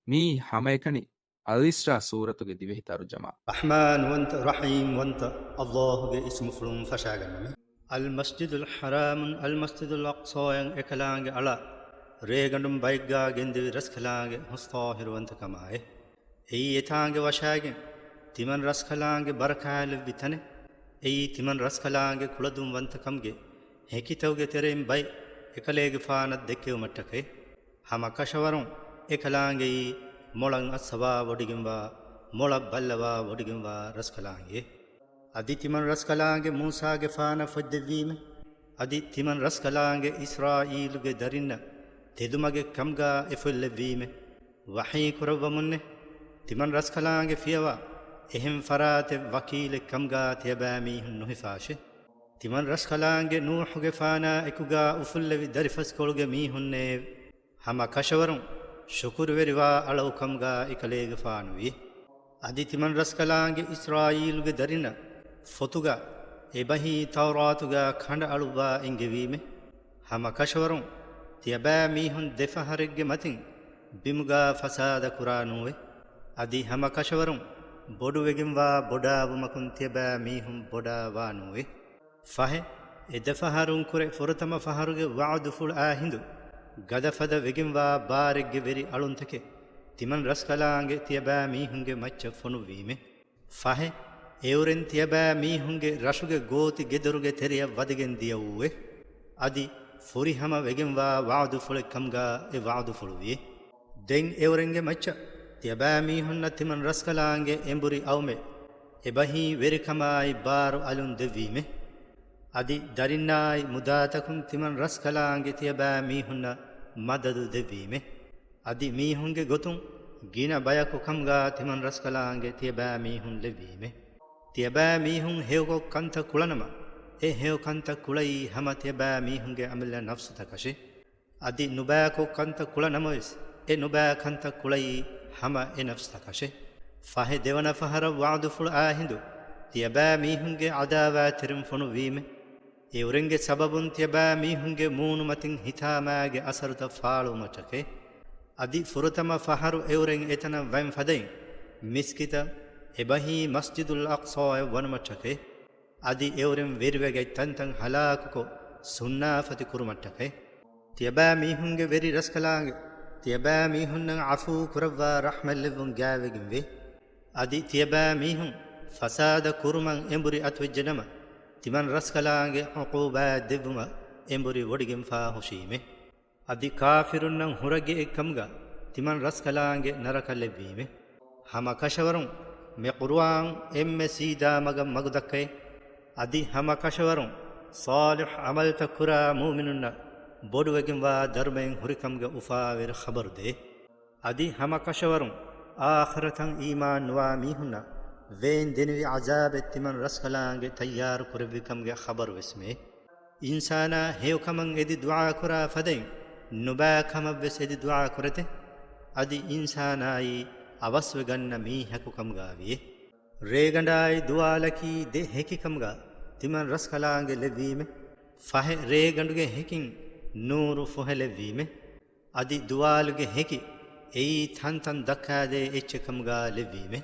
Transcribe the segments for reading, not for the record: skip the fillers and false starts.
me ಹಮೈಕಣಿ ಅಲಿಸ್ರಾ ಸೂರತುಗೆ ದಿವೆಹಿ ತರುಜಮಾ رحمن وانت رحيم وانت الله اسم فلوم فشاغن المسجد الحرام المسجد الأقصى إكلانج على ريغندم بايغا جندي رسكلانج مستاهر وانت كماي أي يتانج وشاغ تمن رسكلانج بركال بيتنه أي تمن رسكلانج كلدم وانت كمجي هيكي توجي تريم باي إكليج فاند دكيو متكي هما كشورون إكلانج ಮೊಳಂಗ್ ಅಸ್ಸವಾ ಒಡಿಗಿಂಬ ಮೊಳ ಬಲ್ಲವ ಒಡಿಗಿಂಬ ರಸ್ಕಲಾಂಗೆ ಅದಿ ತಿಮನ್ ರಸ್ಕಲಾಂಗೆ ಮೂಸಾಗೆ ಫಾನ ಫದ್ದವೀಮೆ ಅದಿ ತಿಮನ್ ರಸ್ಕಲಾಂಗೆ ಇಸ್ರಾಯೀಲ್ಗೆ ದರಿನ್ನ ತೆದುಮಗೆ ಕಮ್ಗ ಎಫುಲ್ಲವೀಮೆ ವಹೀ ಕುರವ ಮುನ್ನೆ ತಿಮನ್ ರಸ್ಕಲಾಂಗೆ ಫಿಯವ ಎಹಿಂ ಫರಾತೆ ವಕೀಲೆ ಕಮ್ಗ ತೆಬಾಮಿ ಹುನ್ನು ಹಿಫಾಶೆ ತಿಮನ್ ರಸ್ಕಲಾಂಗೆ ನೂಹುಗೆ ಫಾನ ಎಕುಗ ಉಫುಲ್ಲವಿ ದರಿಫಸ್ಕೊಳುಗೆ ಮೀ ಹುನ್ನೆ ಹಮ ಕಶವರುಂ ಶುಕುರ್ ವೆರಿವಾ ಅಳವು ಕಮ್ಗ ಇಕಲೇಗ ಫಾನುವಿ ಅದಿ ತಿಮನ್ ರಸ್ಕಲಾಂಗೆ ಇಸ್ರಾಯೀಲ್ಗೆ ದರಿನ ಫೊತುಗ ಎಬಹಿ ತೌರಾತುಗ ಖಂಡ ಅಳುವ ಇಂಗೆವೀಮೆ ಹಮ ಕಶವರುಂ ತಿಯಬಾ ಮೀಹುನ್ ದೆಫಹರೆಗ್ಗೆ ಮತಿಂ ಬಿಮುಗ ಫಸಾದ ಕುರಾನುವೆ ಅದಿ ಹಮ ಕಶವರುಂ ಬೊಡುವೆಗಿಂವಾ ಬೊಡಾವುಮಕುನ್ ತಿಯಬಾ ಮೀಹುನ್ ಬೊಡಾವಾನುವೆ ಫಹೆ ಎದೆಫಹರುಂ ಕುರೆ ಫುರತಮ ಫಹರುಗೆ ವಾದು ಫುಲ್ ಆ ಹಿಂದು ಗದಫದ ವೆಗಿಂವಾ ಬಾರೆಗ್ಗೆ ವೆರಿ ಅಳುಂತಕೆ ತಿಮನ್ ರಸ್ಕಲಾಂಗೆ ತಿಯಬಾ ಮೀಹುಂಗೆ ಮಚ್ಚ ಫೊನುವೀಮೆ ಫಹೆ ಎವರೆನ್ ತಿಯಬಾ ಮೀಹುಂಗೆ ರಶುಗೆ ಗೋತಿ ಗೆದರುಗೆ ತೆರೆಯ ವದಗೆನ್ ದಿಯವುವೆ ಅದಿ ಫುರಿ ಹಮ ವೆಗಿಂವಾ ವಾದು ಫುಳೆ ಕಮ್ಗ ಎ ವಾದು ಫುಳುವಿ ದೆಂಗ್ ಎವರೆಂಗೆ ಮಚ್ಚ ತಿಯಬಾ ಮೀಹುನ್ನ ತಿಮನ್ ರಸ್ಕಲಾಂಗೆ ಎಂಬುರಿ ಅವಮೆ ಎಬಹಿ ವೆರಿ ಕಮಾಯಿ ಬಾರು ಅಲುನ್ ದೆವ್ವೀಮೆ ಅದಿ ದರಿನ್ನಾಯಿ ಮುದಾತಕುಂ ತಿಮನ್ ರಸ್ಕಲಾಂಗೆ ತಿಯಬಾ ಮೀಹುನ್ನ ಮದದು ದೆವ್ವೀಮೆ ಅದಿ ಮೀಹುಂಗೆ ಗೊತುಂ ಗಿನ ಬಯಕು ಕಮ್ಗ ತಿಮನ್ ರಸ್ಕಲಾಂಗೆ ತಿಯಬಾ ಮೀಹುನ್ ಲೆವ್ವೀಮೆ ತಿಯಬಾ ಮೀಹುಂ ಹೇವಗೊ ಕಂತ ಕುಳನಮ ಎ ಹೇವ್ ಕಂತ ಕುಳಯಿ ಹಮ ತಿಯಬಾ ಮೀಹುಂಗೆ ಅಮಿಲ್ಲ ನಫ್ಸು ತಕಶೆ ಅದಿ ನುಬಾಕೊ ಕಂತ ಕುಳನಮವೆಸ್ ಎ ನುಬಾ ಕಂತ ಕುಳಯಿ ಹಮ ಎ ನಫ್ಸು ತಕಶೆ ಫಹೆ ದೇವನ ಫಹರ ವಾದು ಫುಳ ಆ ಹಿಂದು ತಿಯಬಾ ಮೀಹುಂಗೆ ಅದಾವಾ ತಿರುಂ ಫೊನು ವೀಮೆ ಎವರೆಂಗೆ ಸಬಬುನ್ ತಿಯಬಾ ಮೀಹುಂಗೆ ಮೂನು ಮತಿಂ ಹಿತಾಮಾಗೆ ಅಸರುತ ಫಾಳು ಮಚಕೆ ಅದಿ ಫುರತಮ ಫಹರು ಎವರೆಂಗ್ ಎತನ ವೈಂ ಫದೈಂ ಮಿಸ್ಕಿತ ಎಬಹಿ ಮಸ್ಜಿದುಲ್ ಅಕ್ಸಾಯ ವನಮಚಕೆ ಅದಿ ಎವರೆಂ ವೆರಿವೆಗೆ ತಂತಂ ಹಲಾಕುಕೊ ಸುನ್ನಾಫತಿ ಕುರುಮಟ್ಟಕೆ ತಿಯಬಾ ಮೀಹುಂಗೆ ವೆರಿ ರಸ್ಕಲಾಂಗೆ ತಿಯಬಾ ಮೀಹುನ್ನ ಅಫೂ ಕುರವ್ವ ರಹ್ಮಲ್ಲೆವುಂ ಗ್ಯಾವೆಗಿಂವೆ ಅದಿ ತಿಯಬಾ ಮೀಹುಂ ಫಸಾದ ಕುರುಮಂ ಎಂಬುರಿ ಅತ್ವೆಜ್ಜನಮ ತಿಮನ್ ರಸ್ಕಲಾಂಗೆ ಹುಕೂಬಾ ದೆವ್ವುಮ ಎಂಬುರಿ ಒಡಿಗೆಂ ಫಾ ಹುಶೀಮೆ ಅದಿ ಕಾಫಿರುನ್ನಂ ಹುರಗೆ ಕಮ್ಗ ತಿಮನ್ ರಸ್ಕಲಾಂಗೆ ನರಕಲ್ಲೆವ್ವೀಮೆ ಹಮ ಕಶವರುಂ ಮೆ ಕುರ್ವಾಂ ಎಮ್ಮೆ ಸೀದಾ ಮಗ ಮಗುದಕ್ಕೈ ಅದಿ ಹಮ ಕಶವರುಂ ಸಾಲಿಹ್ ಅಮಲ್ತ ಕುರಾ ಮೂಮಿನುನ್ನ ಬೊಡುವೆಗಿಂವಾ ಧರ್ಮೆಂ ಹುರಿಕಮ್ಗೆ ಉಫಾವೆರ್ ಖಬರುದೆ ಅದಿ ಹಮ ಕಶವರುಂ ಆಖರತಂ ಈಮಾನ್ ನುವಾ ಮೀಹುನ್ನ ವೇನ್ ದಿನವಿ ಅಜಾಬೆ ತಿಮನ್ ರಸ್ಕಲಾಂಗೆ ತಯ್ಯಾರು ಕುರವಿಕಮ್ಗೆ ಖಬರು ವೆಸ್ಮೆ ಇನ್ಸಾನ ಹೇವಕಮಂ ಎದಿ ದುಆ ಕುರಾ ಫದೈಂ ನುಬಾ ಕಮವ್ವೆಸ್ ಎದಿ ದುಆ ಕುರತೆ ಅದಿ ಇನ್ಸಾನಾಯಿ ಅವಸ್ವೆ ಗನ್ನ ಮೀಹಕು ಕಮ್ಗಾವಿಯೆ ರೇಗಂಡಾಯಿ ದುಆಲಕಿ ದೆ ಹೆಕಿ ಕಮ್ಗ ತಿಮನ್ ರಸ್ಕಲಾಂಗೆ ಲೆವ್ವೀಮೆ ಫಹೆ ರೇಗಂಡುಗೆ ಹೆಕಿಂ ನೂರು ಫುಹೆ ಲೆವ್ವೀಮೆ ಅದಿ ದುಆಲುಗೆ ಹೆಕಿ ಎಯಿ ಥಂತನ್ ದಕ್ಕಾದೆ ಎಚ್ಚೆ ಕಮ್ಗ ಲೆವ್ವೀಮೆ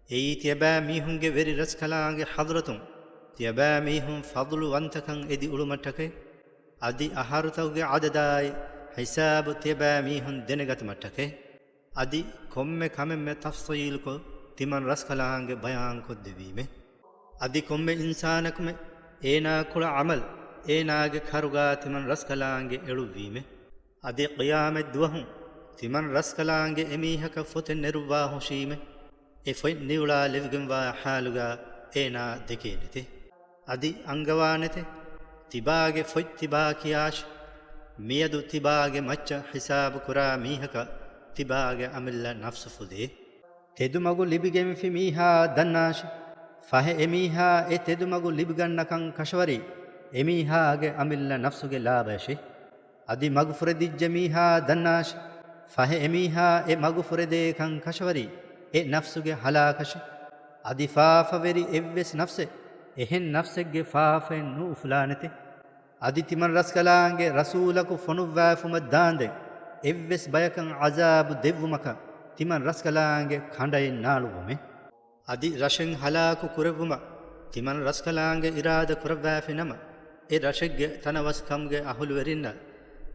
ಎಯಿ ತಿಯಬಾ ಮೀಹುಂಗೆ ವೆರಿ ರಸ್ಕಲಾಂಗೆ ಹದ್ರತುಂ ತಿಯಬಾ ಮೀಹುಂ ಫದ್ಲು ವಂತಕಂ ಎದಿ ಉಳುಮಟ್ಟಕೆ ಅದಿ ಅಹಾರುತವ್ಗೆ ಆದದಾಯ್ ಹಿಸಾಬು ತಿಯಬಾ ಮೀಹುಂ ದೆನೆಗತ ಮಟ್ಟಕೆ ಅದಿ ಕೊಮ್ಮೆ ಕಮೆಮ್ಮೆ ತಫ್ಸೀಲ್ಕೊ ತಿಮನ್ ರಸ್ಕಲಾಂಗೆ ಬಯಾನ್ ಕೊದ್ದೆವೀಮೆ ಅದಿ ಕೊಮ್ಮೆ ಇನ್ಸಾನಕುಮೆ ಏನಾ ಕುಳ ಅಮಲ್ ಏನಾಗೆ ಖರುಗಾ ತಿಮನ್ ರಸ್ಕಲಾಂಗೆ ಎಳುವೀಮೆ ಅದಿ ಕಿಯಾಮೆ ದುವಹುಂ ತಿಮನ್ ರಸ್ಕಲಾಂಗೆ ಎಮೀಹಕ ಫೊತೆ ನೆರುವಾ ಹುಶೀಮೆ ಎ ಫೊಯ್ ನಿವುಳಾ ಲಿವ್ಗಿಂವಾ ಹಾಲುಗ ಏನಾ ದೆಕೇನೆತೆ ಅದಿ ಅಂಗವಾನೆತೆ ತಿಬಾಗೆ ಫೊಯ್ ತಿಬಾ ಕಿಯಾಶ್ ಮಿಯದು ತಿಬಾಗೆ ಮಚ್ಚ ಹಿಸಾಬು ಕುರಾ ಮೀಹಕ ತಿಬಾಗೆ ಅಮಿಲ್ಲ ನಫ್ಸು ಫುದೆ ತೆದುಮಗು ಲಿಬಿಗೆಮಿಫಿ ಮೀಹಾ ದನ್ನಾಶ್ ಫಹೆ ಎಮೀಹಾ ಎ ತೆದುಮಗು ಲಿಬಿಗನ್ನಕಂ ಕಶವರಿ ಎಮೀಹಾಗೆ ಅಮಿಲ್ಲ ನಫ್ಸುಗೆ ಲಾಭಶೆ ಅದಿ ಮಗು ಫುರೆದಿಜ್ಜೆ ಮೀಹಾ ದನ್ನಾಶ್ ಫಹೆ ಎಮೀಹಾ ಎ ಮಗು ಫುರೆದೇಕಂ ಕಶವರಿ ಎ ನಫ್ಸುಗೆ ಹಲಾಕಶೆ ಅದಿ ಫಾಫವೆರಿ ಎವ್ವೆಸ್ ನಫ್ಸೆ ಎಹೆನ್ ನಫ್ಸೆಗ್ಗೆ ಫಾಫೆನ್ ನೂ ಫುಲಾನತೆ ಅದಿ ತಿಮನ್ ರಸ್ಕಲಾಂಗೆ ರಸೂಲಕು ಫೊನುವ್ವಾ ಫುಮದ್ದಾಂದೆ ಎವ್ವೆಸ್ ಬಯಕಂ ಅಜಾಬು ದೆವ್ವುಮಕ තිමන් රස්කලාංගේ කණ්ඩයි නාළුවමේ අදි රශෙන් හලාකු කුරවුම තිමන් රස්කලාංගේ ඉරාද කුරවෑෆි නම ඒ රශෙක්ගේ තනවස්කම්ගේ අහුළු වෙරින්න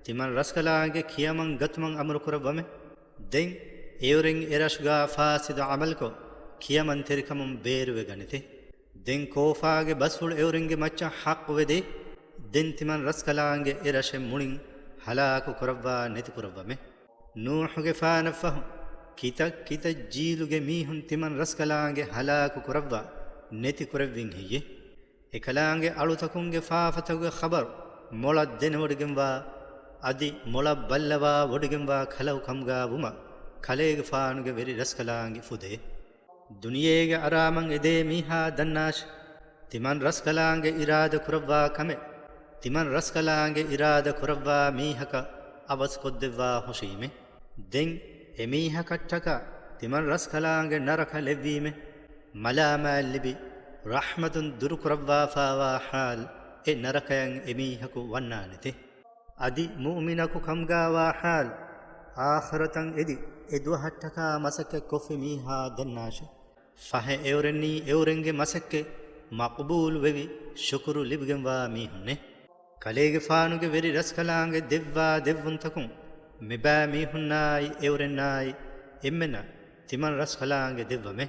තිමන් රස්කලාංගේ කියමන් ගතුමන් අමරු කුරවමේ දෙන් ඒවරෙන් එරශ්ගා ෆාසිද අමල්කෝ කියමන් තෙරිකමුන් බේරුව ගනිතේ දෙන් කෝෆාගේ බස්ෆුල් ඒවරෙන්ගේ මච්චා හක් වෙදේ දෙන් තිමන් රස්කලාංගේ එරශෙන් මුණින් හලාකු කුරවවා නැති කුරවමේ නූහුගේ ෆානෆහු කිත ජීලුගේ මීහුන් තිමන් රස්කලාංගේ හලාකු කුරවවා නැති කුරවවින් හියේ එකලාංගේ අලුතකුන්ගේ ෆාෆතගේ ඛබර් මොලක් දෙන වඩගෙන්වා අදි මොලක් බල්ලවා වඩගෙන්වා කලව් කම්ගා වුම කලේගේ ෆානුගේ වෙරි රස්කලාංගේ ෆුදේ දුනියේගේ අරාමන් එදේ මීහා දන්නාශ තිමන් රස්කලාංගේ ඉරාද කුරවවා කමේ තිමන් රස්කලාංගේ ඉරාද කුරවවා මීහක අවස් කොද්දෙවා හොෂීමේ දෙන් එමීහකට්ටක තිමන් රස්කලාංගේ නරක ලෙව්වීමේ මලාමැල්ලිබි රහ්මතුන් දුරු කුරවවා ෆාවා හාල් ඒ නරකයන් එමීහකු වන්නානෙතේ අදි මුමිනකු කම්ගාවා හාල් ආඛරතන් එදි එදුවහට්ටක මසක කොෆි මීහා දන්නාශ ෆහ එවරෙන්නී එවරෙන්ගේ මසක්කේ මක්බූල් වෙවි ශුකුරු ලිබගෙන්වා මීහුන්නේ කලේගේ ෆානුගේ වෙරි රස්කලාංගේ දෙව්වා දෙවුන්තකුන් මෙබෑ මීහුන්නායි එවරෙන්නායි එම්මෙන තිමන් රස්කලාංගේ දෙව්වමේ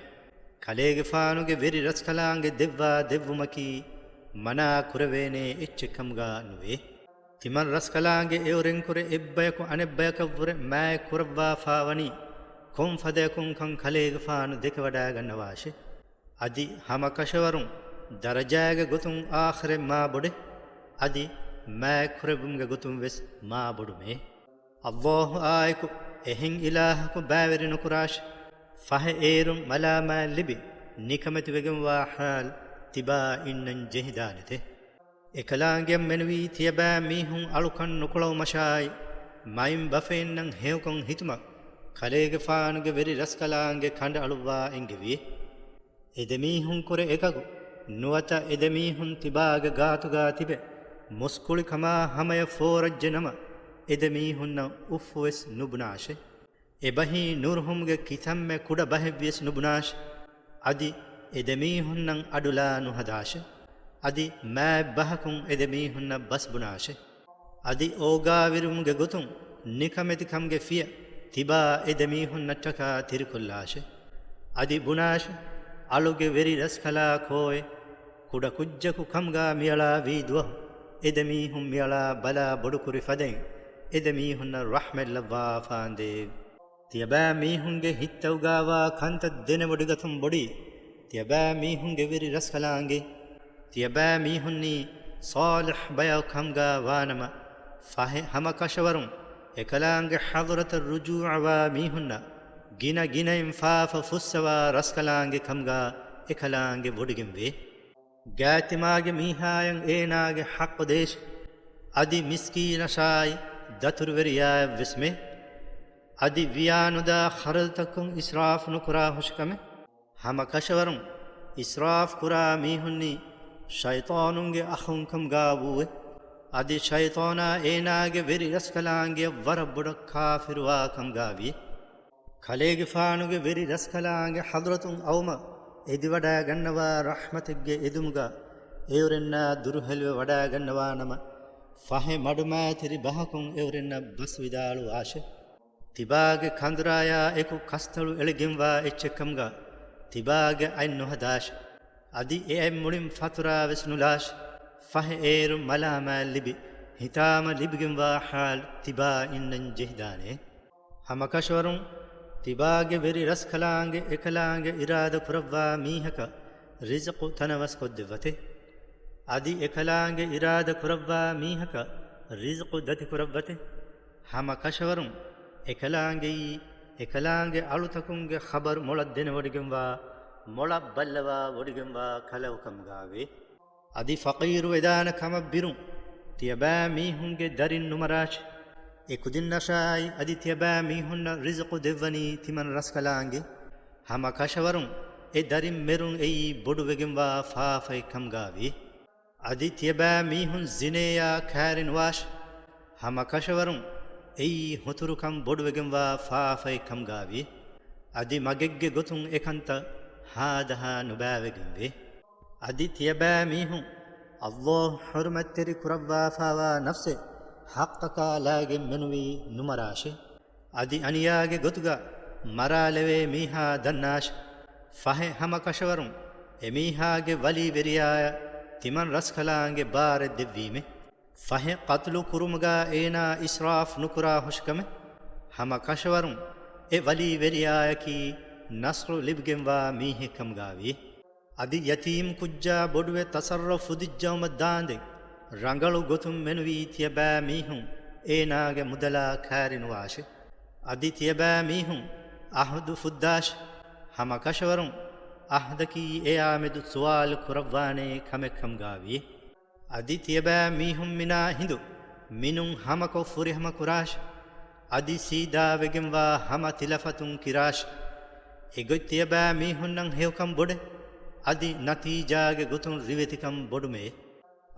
කලේගේ ෆානුගේ වෙරි රස්කලාංගේ දෙව්වා දෙව්වුමකී මනා කුරවේනේ එච්චකම්ගා නුවේ තිමන් රස්කලාංගේ එවරෙන් කුර එබ්බයකු අනෙබ්බයක වර මෑ කුරවවා ෆාවනි කොම් ෆදයකුන් කන් කලේගේ ෆානු දෙක වඩා ගන්නවාශේ අදි හම කෂවරුන් දරජාගේ ගොතුන් ආඛරේ මා බොඩේ අදි මෑ කුරවුම්ගේ ගොතුන් වෙස් මා බොඩුමේ අල්ලාහ් ආයකු එහෙන් ඉලාහකු බෑවරි නුකුරාශ ෆහ ඒරුම් මලාමා ලිබි නිකමති වෙගම් වාහාල් තිබා ඉන්නන් ජෙහිදානතේ එකලාංගෙන් මෙනවී තියබෑ මීහුන් අලුකන් නුකුලව මශායි මයිම් බෆෙන්නන් හේවකොන් හිතුමක් කලේගේ ෆානුගේ වෙරි රස්කලාංගේ කණ්ඩ අලුවා එංගෙවී එදමීහුන් කුර එකකු නුවත එදමීහුන් තිබාගේ ගාතුගා තිබේ මුස්කුලි කමා හමය ෆෝරජ්ජ නම එදමීහුන්න උෆ්වෙස් නුබුනාශේ එබහි නූර්හුම්ගේ කිතම්මෙ කුඩ බහෙව්වියස් නුබුනාශ අදි එදමීහුන්නන් අඩුලා නුහදාශේ අදි මෑ බහකුන් එදමීහුන්න බස් බුනාශේ අදි ඕගාවිරුම්ගේ ගොතුන් නිකමෙතිකම්ගේ ෆිය තිබා එදමීහුන්නට්ටකා තිරිකුල්ලාශේ අදි බුනාශ අලුගේ වෙරි රස්කලා කෝය කුඩ කුජ්ජකු කම්ගා මියලා වීදුව එදමීහුම් මියලා බලා බොඩුකුරි ෆදෙන් එදමීහුන්න රහමෙල්ලවා ෆාන්දේ තියබෑ මීහුන්ගේ හිත්තවගාවා කන්ත දෙන වඩිගතුම් බොඩි තියබෑ මීහුන්ගේ වෙරි රස්කලාංගේ තියබෑ මීහුන්නි සාලිහ් බයව කම්ගා වානම ෆහෙ හම කෂවරුන් එකලාංගේ හදරත රුජූඅවා මීහුන්න ගින ගිනෙන් ෆාෆ ෆුස්සවා රස්කලාංගේ කම්ගා එකලාංගේ බොඩිගෙන් වේ ගෑතිමාගේ මීහායන් ඒනාගේ හක්ව දේශ අදි මිස්කීනශායි දතුරුවරියා විස්මේ අදි වියානුදා ಖರಲ್ತකුන් ඉස්රාෆ් නුකුරා හුෂකම හම කෂවරුන් ඉස්රාෆ් කුරා මීහුන්නි ෂයිතානුන්ගේ අහුන්කම් ගාවුවේ අදි ෂයිතානා ඒනාගේ වෙරි රස්කලාංගේ වරබොඩ කාෆිරුවා කම් ගාවී කලේගේ ෆානුගේ වෙරි රස්කලාංගේ හදරතුන් අවම එදි වඩා ගන්නවා රහමතෙක්ගේ එදුමුගා එවරෙන්න දුරුහෙල්ව වඩා ගන්නවා නම ෆහෙ මඩුමෑතිරි බහකුන් එවරෙන්න බස් විදාලු ආශේ තිබාගේ කඳුරායා එකු කස්තලු එළගෙන්වා එච්චකම්ගා තිබාගේ අයින් නොහදාශ අදි එයි මුලින් ෆතුරා වෙස්නුලාශ ෆහෙ ඒරු මලාමෑ ලිබි හිතාම ලිබිගෙන්වා හාල් තිබා ඉන්නන් ජෙහිදානේ හමකෂවරුන් තිබාගේ වෙරි රස්කලාංගේ එකලාංගේ ඉරාද කුරවවා මීහක රිසකු තනවස් කොද්දෙවතේ අදි එකලාංගේ ඉරාද කුරවවා මීහක රිසකු දති කුරවතේ හම කෂවරුන් එකලාංගේ අලුතකුන්ගේ ඛබර් මොලක් දෙන වඩිගෙන්වා මොලක් බල්ලවා වඩිගෙන්වා කලවකම් ගාවේ අදි ෆකීරු එදාන කම බිරුන් තියබෑ මීහුන්ගේ දරින් නුමරාශ එකුදින්නශායි අදි තියබෑ මීහුන්න රිසකු දෙවනි තිමන් රස්කලාංගේ හම කෂවරුන් ඒ දරින් මෙරුන් එයි බොඩු වෙගෙන්වා ෆාෆයි කම් ගාවේ අදි තියබෑ මීහුන් සිනේයා කෑරින් වාශ හම කෂවරුන් එයි හොතුරුකම් බොඩුවගෙන්වා ෆාෆයි කම් ගාවී අදි මගෙග්ගෙ ගොතුන් එකන්ත හාදහා නුබෑවගෙන් වේ අදි තියබෑ මීහුන් අල්ලාහ් හුර්මත්තෙරි කුරව්වාෆාවා නෆ්සේ හක්කකා ලාගෙන් මෙනුවී නුමරාෂේ අදි අනියාගේ ගොතුග මරාලවේ මීහා දන්නාෂ ෆහෙ හම කෂවරුන් එමීහාගේ වලී වෙරියාය තිමන් රස්කලාන්ගේ බාර දෙවීමේ ෆහෙ කත්ලු කුරුමගා ඒනා ඉස්රාෆ් නුකුරා හුෂ්කම හම කෂවරුන් එ වලී වෙරියායකී නස්රු ලිබ්ගෙන්වා මීහෙකම් ගාවී අදි යතීම් කුජ්ජා බොඩුවේ තසර්රෆ් ෆුදිජ්ජවම දාන්දෙන් රංගලු ගොතුම් මෙනුවී තියබෑ මීහුන් ඒනාගේ මුදලා කෑරිනුවාශ අදි තියබෑ මීහුන් අහදු ෆුද්දාශ හම කෂවරුන් අහදකී එයාමෙදු සුවාල් කුරව්වානේ කමෙක්කම් ගාවී අදි තියබෑ මීහුන් මිනා හිඳු මිනුන් හමකො ෆුරිහම කුරාශ අදි සීදාවෙගෙන්වා හම තිලෆතුන් කිරාශ එගොත් තියබෑ මීහුන්නන් හෙවකම් බොඩ අදි නතීජාගේ ගොතුන් රිවෙතිකම් බොඩුමේ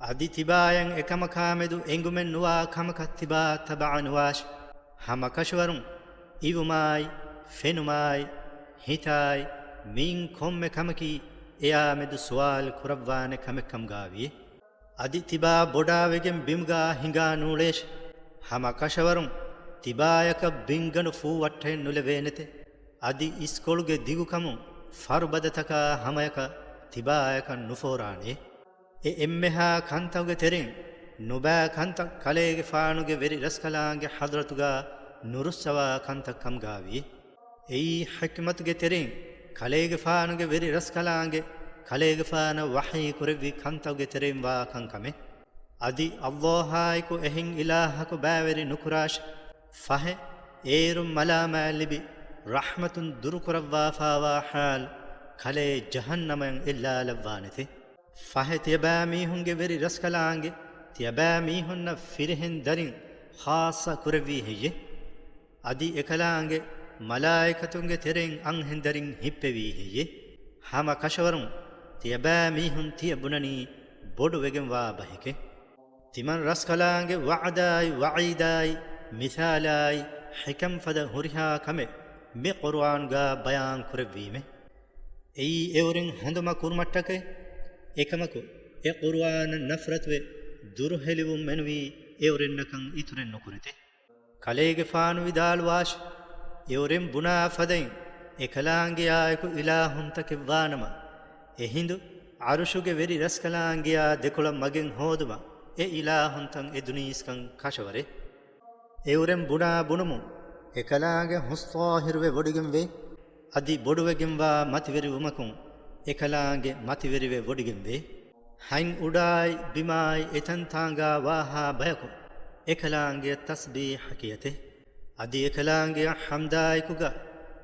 අදි තිබායන් එකම කාමෙදු එංගුමෙන් නුවා කමකත් තිබා තබානුවාශ හම කෂවරුන් ඉවුමායි ෆෙනුමායි හිතායි මින් කොම්මෙ කමකි එයාමෙදු සුවාල් කුරව්වාන කමෙක්කම් ගාවී අදි තිබා බොඩාවෙගෙන් බිම්ගා හිඟා නූලේශ හම කෂවරුන් තිබායක බිංගනු ෆූ වට්ටෙන් නුලවේනෙතෙ අදි ඉස්කොළුගේ දිගුකමුන් ෆර්බදතකා හමයක තිබායක නුෆෝරානේ එම්මෙහා කන්තවගේ තෙරෙන් නුබෑ කන්තක් කලේගේ ෆානුගේ වෙරි රස්කලාන්ගේ හදරතුගා නුරුස්සවා කන්තක්කම් ගාවී එයි හක්මතුගේ තෙරෙන් කලේගේ ෆානුගේ වෙරි රස්කලාන්ගේ කලේගේ ෆාන වහී කුරවි කන්තවගේ තෙරෙන් වා කංකමේ අදි අල්ලාහායිකු එහින් ඉලාහකු බෑවෙරි නුකුරාශ ෆහෙ ඒරුම් මලාමෑලිබි රහමතුන් දුරුකුරව්වා ෆාවා හාල් කලේ ජහන්නමෙන් ඉල්ලා ලව්වානෙතේ ෆහෙ තියබෑ මීහුන්ගේ වෙරි රස්කලාන්ගේ තියබෑ මීහුන්න ෆිරහෙන් දරින් ખાස කුරවී හෙයේ අදි එකලාන්ගේ මලායිකතුන්ගේ තෙරෙන් අංහෙන් දරින් හිප්පෙවී හෙයේ හම කෂවරුන් තියබෑ මීහුන් තියබුණනී බොඩු වෙගෙන් වා බහිකේ තිමන් රස්කලාන්ගේ වඅදායි වঈදායි මිසාලායි හිකම් ෆද හුරිහා කමෙ මේ කුර්ආන්ගා බයාන් කුරවීමේ එයි එවරින් හඳුම කුර්මට්ටකේ එකමකු ඒ කුර්ආන නෆරත්වේ දුරු හෙලිවුම් මෙනුවී එවරින්නකන් ඉතුරෙන් නොකුරිතේ කලේගේ ෆානු විදාල් වාශ එවරින් බුනා ෆදෙන් එකලාන්ගේ ආයකු ඉලාහුන්තක වානම එහිඳු අරුෂුගේ වෙරි රස්කලාන්ගේ දෙකොළ මගෙන් හෝදුම ඒ ඉලාහුන්තන් එදුනීස්කන් කෂවරේ එවරින් බුනා බුනමු එකලාගේ හුස්වාහිරුවේ වොඩිගෙන් වේ අදි බොඩුවගෙන් වා මතිවෙරි උමකුන් එකලාගේ මතිවෙරිවේ වොඩිගෙන් වේ හයින් උඩායි බිමායි එතන්තාංගා වාහා බයකු එකලාගේ තස්බීහ කියතේ අදි එකලාගේ හම්දායිකුග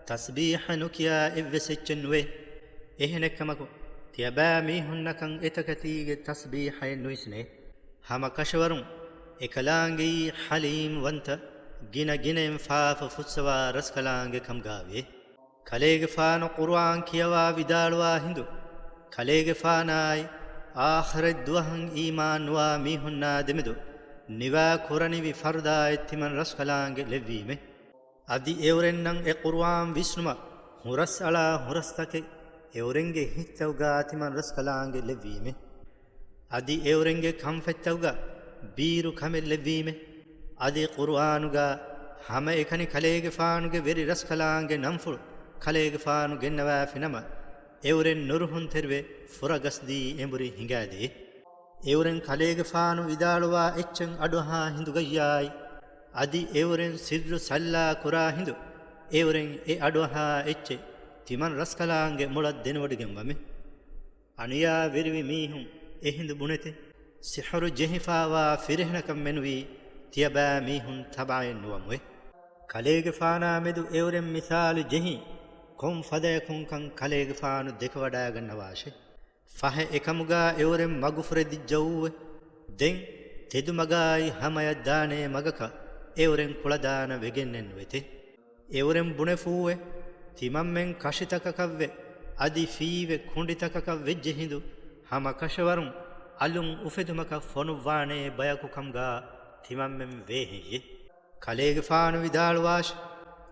තස්බීහ නුකියා එව්වෙසෙච්චන් වේ එහෙනෙක්කමකු තියබෑ මීහුන්නකන් එතකතීගේ තස්බීහය නුයිස්නේ හම කෂවරුන් එකලාගේ හලීම් වන්ත ගින ගිනෙන් ෆාෆ ෆුත්සවා රස්කලාගේ කම්ගාවේ කලේගේ ෆානු කුර්ආන් කියවා විදාලවා හිඳු කලේගේ ෆානායි ආඛිරත් දුවහන් ඊමාන් වා මීහුන්නා දෙමෙදු නිවා කුරණි ෆර්දා ඉතිමන් රස්කලාගේ ලෙවීමේ අදි එවරෙන්නම් ඒ කුර්ආන් විස්නුම හුරස් අලා හුරස්තකේ එවරෙන්ගේ හිතවගා තිමන් රස්කලාගේ ලෙවීමේ අදි එවරෙන්ගේ කම්ෆෙත්තවගා බීරු කමෙල් ලෙවීමේ අදි කුර්ආනුගා හැම එකනි කලේගේ ෆානුගේ වෙරි රස්කලාගේ නම්ෆුල් කලේගේ ෆානු ගෙන්නවා ෆිනම එවරෙන් නුරුහුන් තෙරවේ ෆුරගස්දී එඹුරි හිඟාදී එවරෙන් කලේගේ ෆානු විදාලවා එච්චන් අඩුහා හිඳුගයයි අදි එවරෙන් සිද්රු සල්ලා කුරා හිඳු එවරෙන් ඒ අඩුහා එච්චේ තිමන් රස්කලාගේ මුලත් දෙනවඩගෙන් වමෙ අනියා වෙරිවි මීහුන් එහිඳ බුනෙතේ සිහරු ජෙහිෆාවා ෆිරහනකම් මෙනුවී තියබෑ මීහුන් තබායෙන් නුවම්වේ කලේගේ ෆානා මෙදු එවරෙන් මිසාලු ජෙහි කොම් ෆදයකුන්කන් කලේගේ ෆානු දෙක වඩා ගන්නවාශේ ෆහ එකමුගා එවරෙන් මගුෆරෙදි ජව්වේ දෙන් තෙදු මගායි හමය දානේ මගක එවරෙන් කුලදාන වෙගෙන්නෙන් වෙතේ එවරෙන් බුනෙෆූවේ තිමම්මෙන් කෂිතකකව්වේ අදි ෆීවේ කුණ්ඩිතකක වෙජ්ජ හිඳු හම කෂවරුන් අලුන් උෆෙදුමක ෆොනුවානේ බයකුකම්ගා තිමම්මෙන් වේහෙයේ කලේගේ ෆානු විදාල් වාශ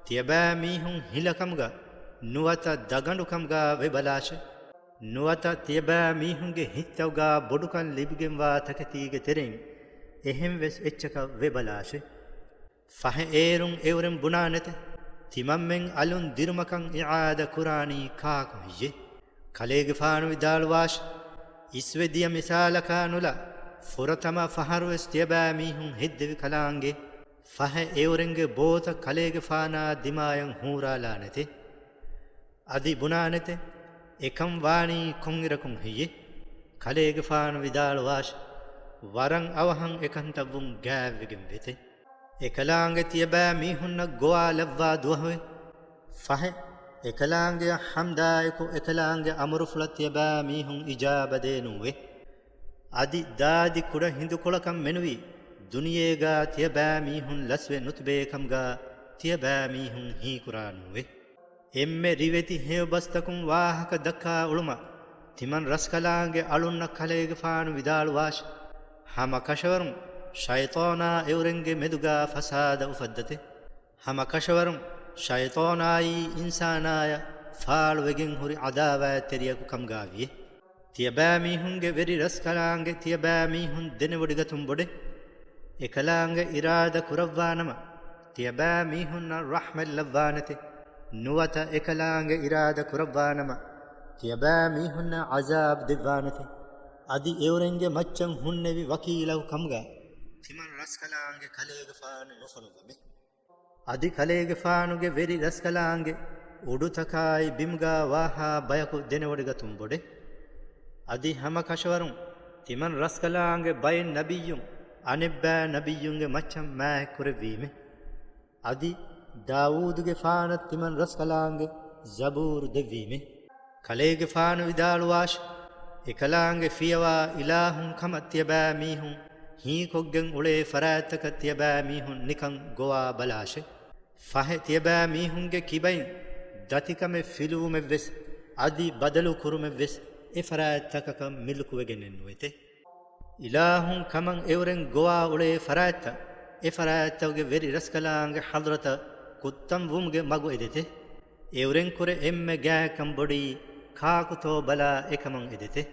තියබෑ මීහුන් හිලකම්ගා නුවත දගඬුකම්ගා වෙබලාශ නුවත තියබෑ මීහුන්ගේ හිත්තවගා බොඩුකන් ලිබිගෙන්වා තකතීගෙ තෙරෙන් එහෙම් වෙස් එච්චක වෙබලාශ ෆහ ඒරුන් එවරෙන් බුණා නැත තිමම්මෙන් අලුන් දිරුමකන් ඉආද කුරානී කාකු හියේ කලේගෙ ෆානු විදාල්වාශ ඉස්වෙදිය මිසාලකා නුලා ෆොරතම ෆහරුවෙස් තියබෑ මීහුන් හෙද්දෙවි කලාංගේ ෆහ එවරෙන්ගේ බෝත කලේගෙ ෆානා දිමායන් හූරාලා නැතේ අදි බුණා නැත එකම් වාණී කොංගිරකුන් හියේ කලේගෙ ෆානු විදාල්වාශ වරං අවහන් එකන්තවුන් ගෑවිගෙන් වෙතේ එකලාංගේ තියබෑ මීහුන්න ගොවා ලැබ්වා දුවහවේ ෆහ එකලාංගේ හම්දායකු එකලාංගේ අමරුෆුලත් තියබෑ මීහුන් ඉජාබදේනුවේ අදි දාදි කුඩ හිඳු කොලකම් මෙනුවී දුනියේගා තියබෑ මීහුන් ලස්වේ නුතුබේකම්ගා තියබෑ මීහුන් හීකුරානුවේ එම්මෙ රිවෙති හේව බස්තකුම් වාහක දක්කා උළුම තිමන් රස්කලාංගේ අලුන්න කලේගෙ ෆානු විදාළුවාශ හම කශවරුම් ශෛතානා එවරෙන්ගේ මෙදුගා ෆසාද උෆද්දතේ හම කශවරුම් ශෛතානායි ඉන්සානාය ෆාළුවෙගෙන් හුරි අදාවෑ තෙරියකු කම්ගාවියේ තියබෑ මීහුන්ගේ වෙරි රස්කලාංගේ තියබෑ මීහුන් දෙනෙවොඩිගතුම් බොඩේ එකලාංගේ ඉරාද කුරව්වානම තියබෑ මීහුන්න රහ්මෙල් ලව්වානතේ නුවත එකලාංගේ ඉරාද කුරව්වානම තියබෑ මීහුන්න අසාබ් දෙව්වානතේ අදි එවරෙන්ගේ මච්චන් හුන්නෙවි වකීලව කම්ගා තිමන් රස්කලාංගේ කලේගෙ ෆානු නොෆනුවමේ අදි කලේගෙ ෆානුගේ වෙරි රස්කලාංගේ උඩුතකායි බිම්ගා වාහා බයකු දෙනෙවොඩිගතුම් බොඩේ අදි හම කශවරුම් තිමන් රස්කලාංගේ බයෙන් නබියුම් අනෙබ්බෑ නබියුන්ගේ මච්චම් මෑ කුරවීමේ අදි දාවූදුගේ ෆානත් තිමන් රස්කලාංගේ ජබූර් දෙවීමේ කලේගෙ ෆානු විදාළුවාශ එකලාංගේ ෆියවා ඉලාහුන් කමත් තියබෑ මීහුන් හීකොග්ගෙන් උලේ ෆරාත්තක තියබෑ මීහුන් නිකං ගොවා බලාශ ෆහ තියබෑ මීහුන්ගේ කිබයින් දතිකමෙ ෆිලූමෙ වෙස් අදි බදලු කුරුමෙ වෙස් එෆරාත්තකක මිල්කුවගෙනෙන්නුවෙතේ ඉලාහුන් කමං එවරෙන් ගොවා උලේ ෆරාත්ත එෆරාත්තවගේ වෙරි රස්කලාංගේ හදරත කුත්තම් වුම්ගේ මගු එදෙතේ එවරෙන් කුර එම්මෙ ගෑකම් බොඩි කාකුතෝ බලා එකමං එදෙතේ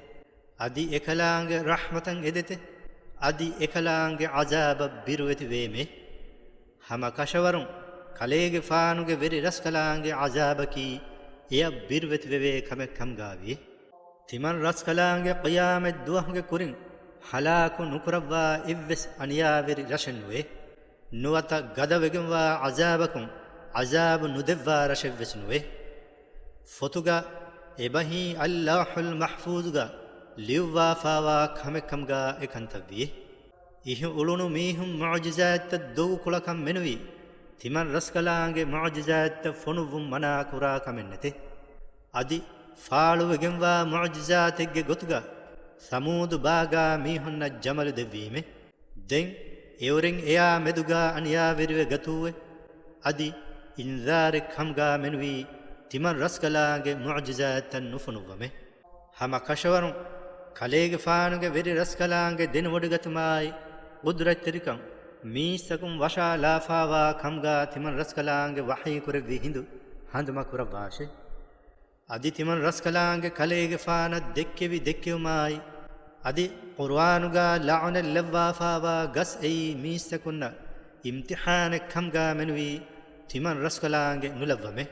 අදි එකලාංගේ රහ්මතන් එදෙතේ අදි එකලාංගේ අජාබ බිරුවෙති වේමේ හම කශවරුන් කලේගෙ ෆානුගේ වෙරි රස්කලාංගේ අජාබකී එය බිරුවෙති වෙවේ කමෙක් කම්ගාවියේ තිමන් රස්කලාංගේ ඛියාමෙත් දුවහුගේ කුරින් හලාකු නුකරවා ඉව්වෙස් අනියාවෙරි රෂෙන්වේ නුවත ගදවෙගෙන්වා අජාබකුම් අජාබ නුදෙව්වා රෂෙව්වෙස්නුවේ ෆොතුගා එබහි අල්ලාහුල් මහ්ෆූදුගා ලිව්වා ෆාවා කමෙක්කම්ගා එකන්තව්වියේ ඉහි උළුණු මීහුම් මුඅජිසාත් දොව් කුලකම් මෙනුවී තිමන් රස්කලාංගේ මුඅජිසාත් ෆොනුවුම් මනා කුරා කමෙන්නතේ අදි ෆාළුවෙගෙන්වා මුඅජිසාතෙක්ගේ ගොතුගා සමූදු බාගා මීහුන්න ජමල දෙවීමේ දෙන් එවරෙන් එයා මෙදුගා අනියාවිරිවෙ ගතුවේ අදි ඉන්සාරෙක් හම්ගා මෙනුවී තිමන් රස්කලාගේ මුඅජිසාතන් නුෆනුවමේ හම කශවරුන් කලේගෙ ෆානුගේ වෙරි රස්කලාගේ දෙනවොඩිගතුමායි බුදුරච්චරිකම් මීසකුම් වශා ලාෆාවා කම්ගා තිමන් රස්කලාගේ වහී කුරවි හිඳු හඳුම කුරවාශේ අදි තිමන් රස්කලාගේ කලේගෙ ෆානත් දෙක්කෙවි දෙක්කෙවුමායි අදි කුර්ආනුගා ලඅන ලව්වාෆාවා ගස් එයි මීසකුන්න ඉම්තිහානෙක් කම්ගා මෙනුවී තිමන් රස්කලාගේ නුලවමේ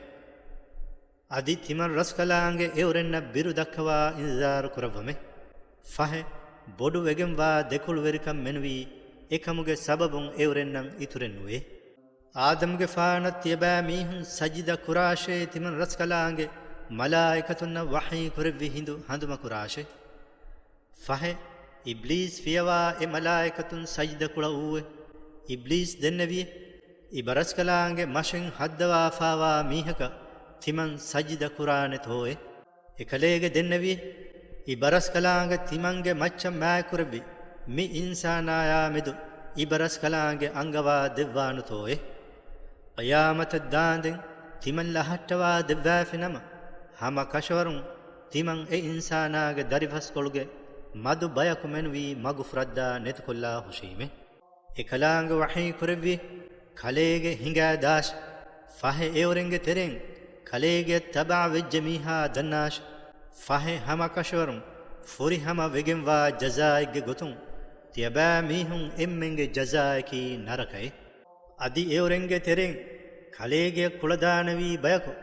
අදි තිමන් රස්කලාංගේ එවරෙන්න බිරු දක්කවා ඉන්සාර කුරවමේ ෆහ බොඩු වෙගෙන්වා දෙකුළු වෙරිකම් මෙනුවී එකමුගේ සබබුන් එවරෙන්නම් ඉතුරෙන්නුවේ ආදම්ගේ ෆානත් තියබෑ මීහුන් සජිද කුරාශේ තිමන් රස්කලාංගේ මලායිකතුන්න වහී කුරවි හිඳු හඳුම කුරාශේ ෆහ ඉබ්ලීස් ෆියවා එ මලායිකතුන් සජිද කුළ වූවේ ඉබ්ලීස් දෙන්නවිය ඉබරස්කලාංගේ මෂෙන් හද්දවා ෆාවා මීහක තිමන් සජිද කුරානෙ තෝයේ එකලේගේ දෙන්නවිය ඉබරස්කලාංගේ තිමන්ගේ මච්චම් මෑ කුරවි මි ඉන්සානායා මෙදු ඉබරස්කලාංගේ අංගවා දෙව්වානු තෝයේ ඛියාමත දාන්දෙන් තිමන් ලහට්ටවා දෙව්වාෆිනම හම කශවරුන් තිමන් එ ඉන්සානාගේ දරිෆස් කොළුගේ මදු බයකු මෙනුවී මගු ෆ්‍රද්දා නෙතකොල්ලා හුෂීමේ එකලාංගේ වහී කුරවි කලේගේ හිඟා දාශ ෆහ එවරෙන්ගේ තෙරෙන් ಕಲೆಗೆ ತಬಾ ವೆಜ್ಜಮೀಹಾ ದನ್ನಾಶ್ ಫಹೆ ಹಮ ಕಶವರಂ ಫುರಿ ಹಮ ವೆಗೆಂವಾ ಜಜಾಯಿಗೆ ಗೊತುಂ ತಿಯಬಾ ಮೀಹುಂ ಎಮ್ಮೆಂಗೆ ಜಜಾಯಕಿ ನರಕೈ ಅದಿ ಎವರೆಂಗೆ ತೆರೆಂ ಕಲೆಗೆ ಕುಳದಾನವಿ ಬಯಕು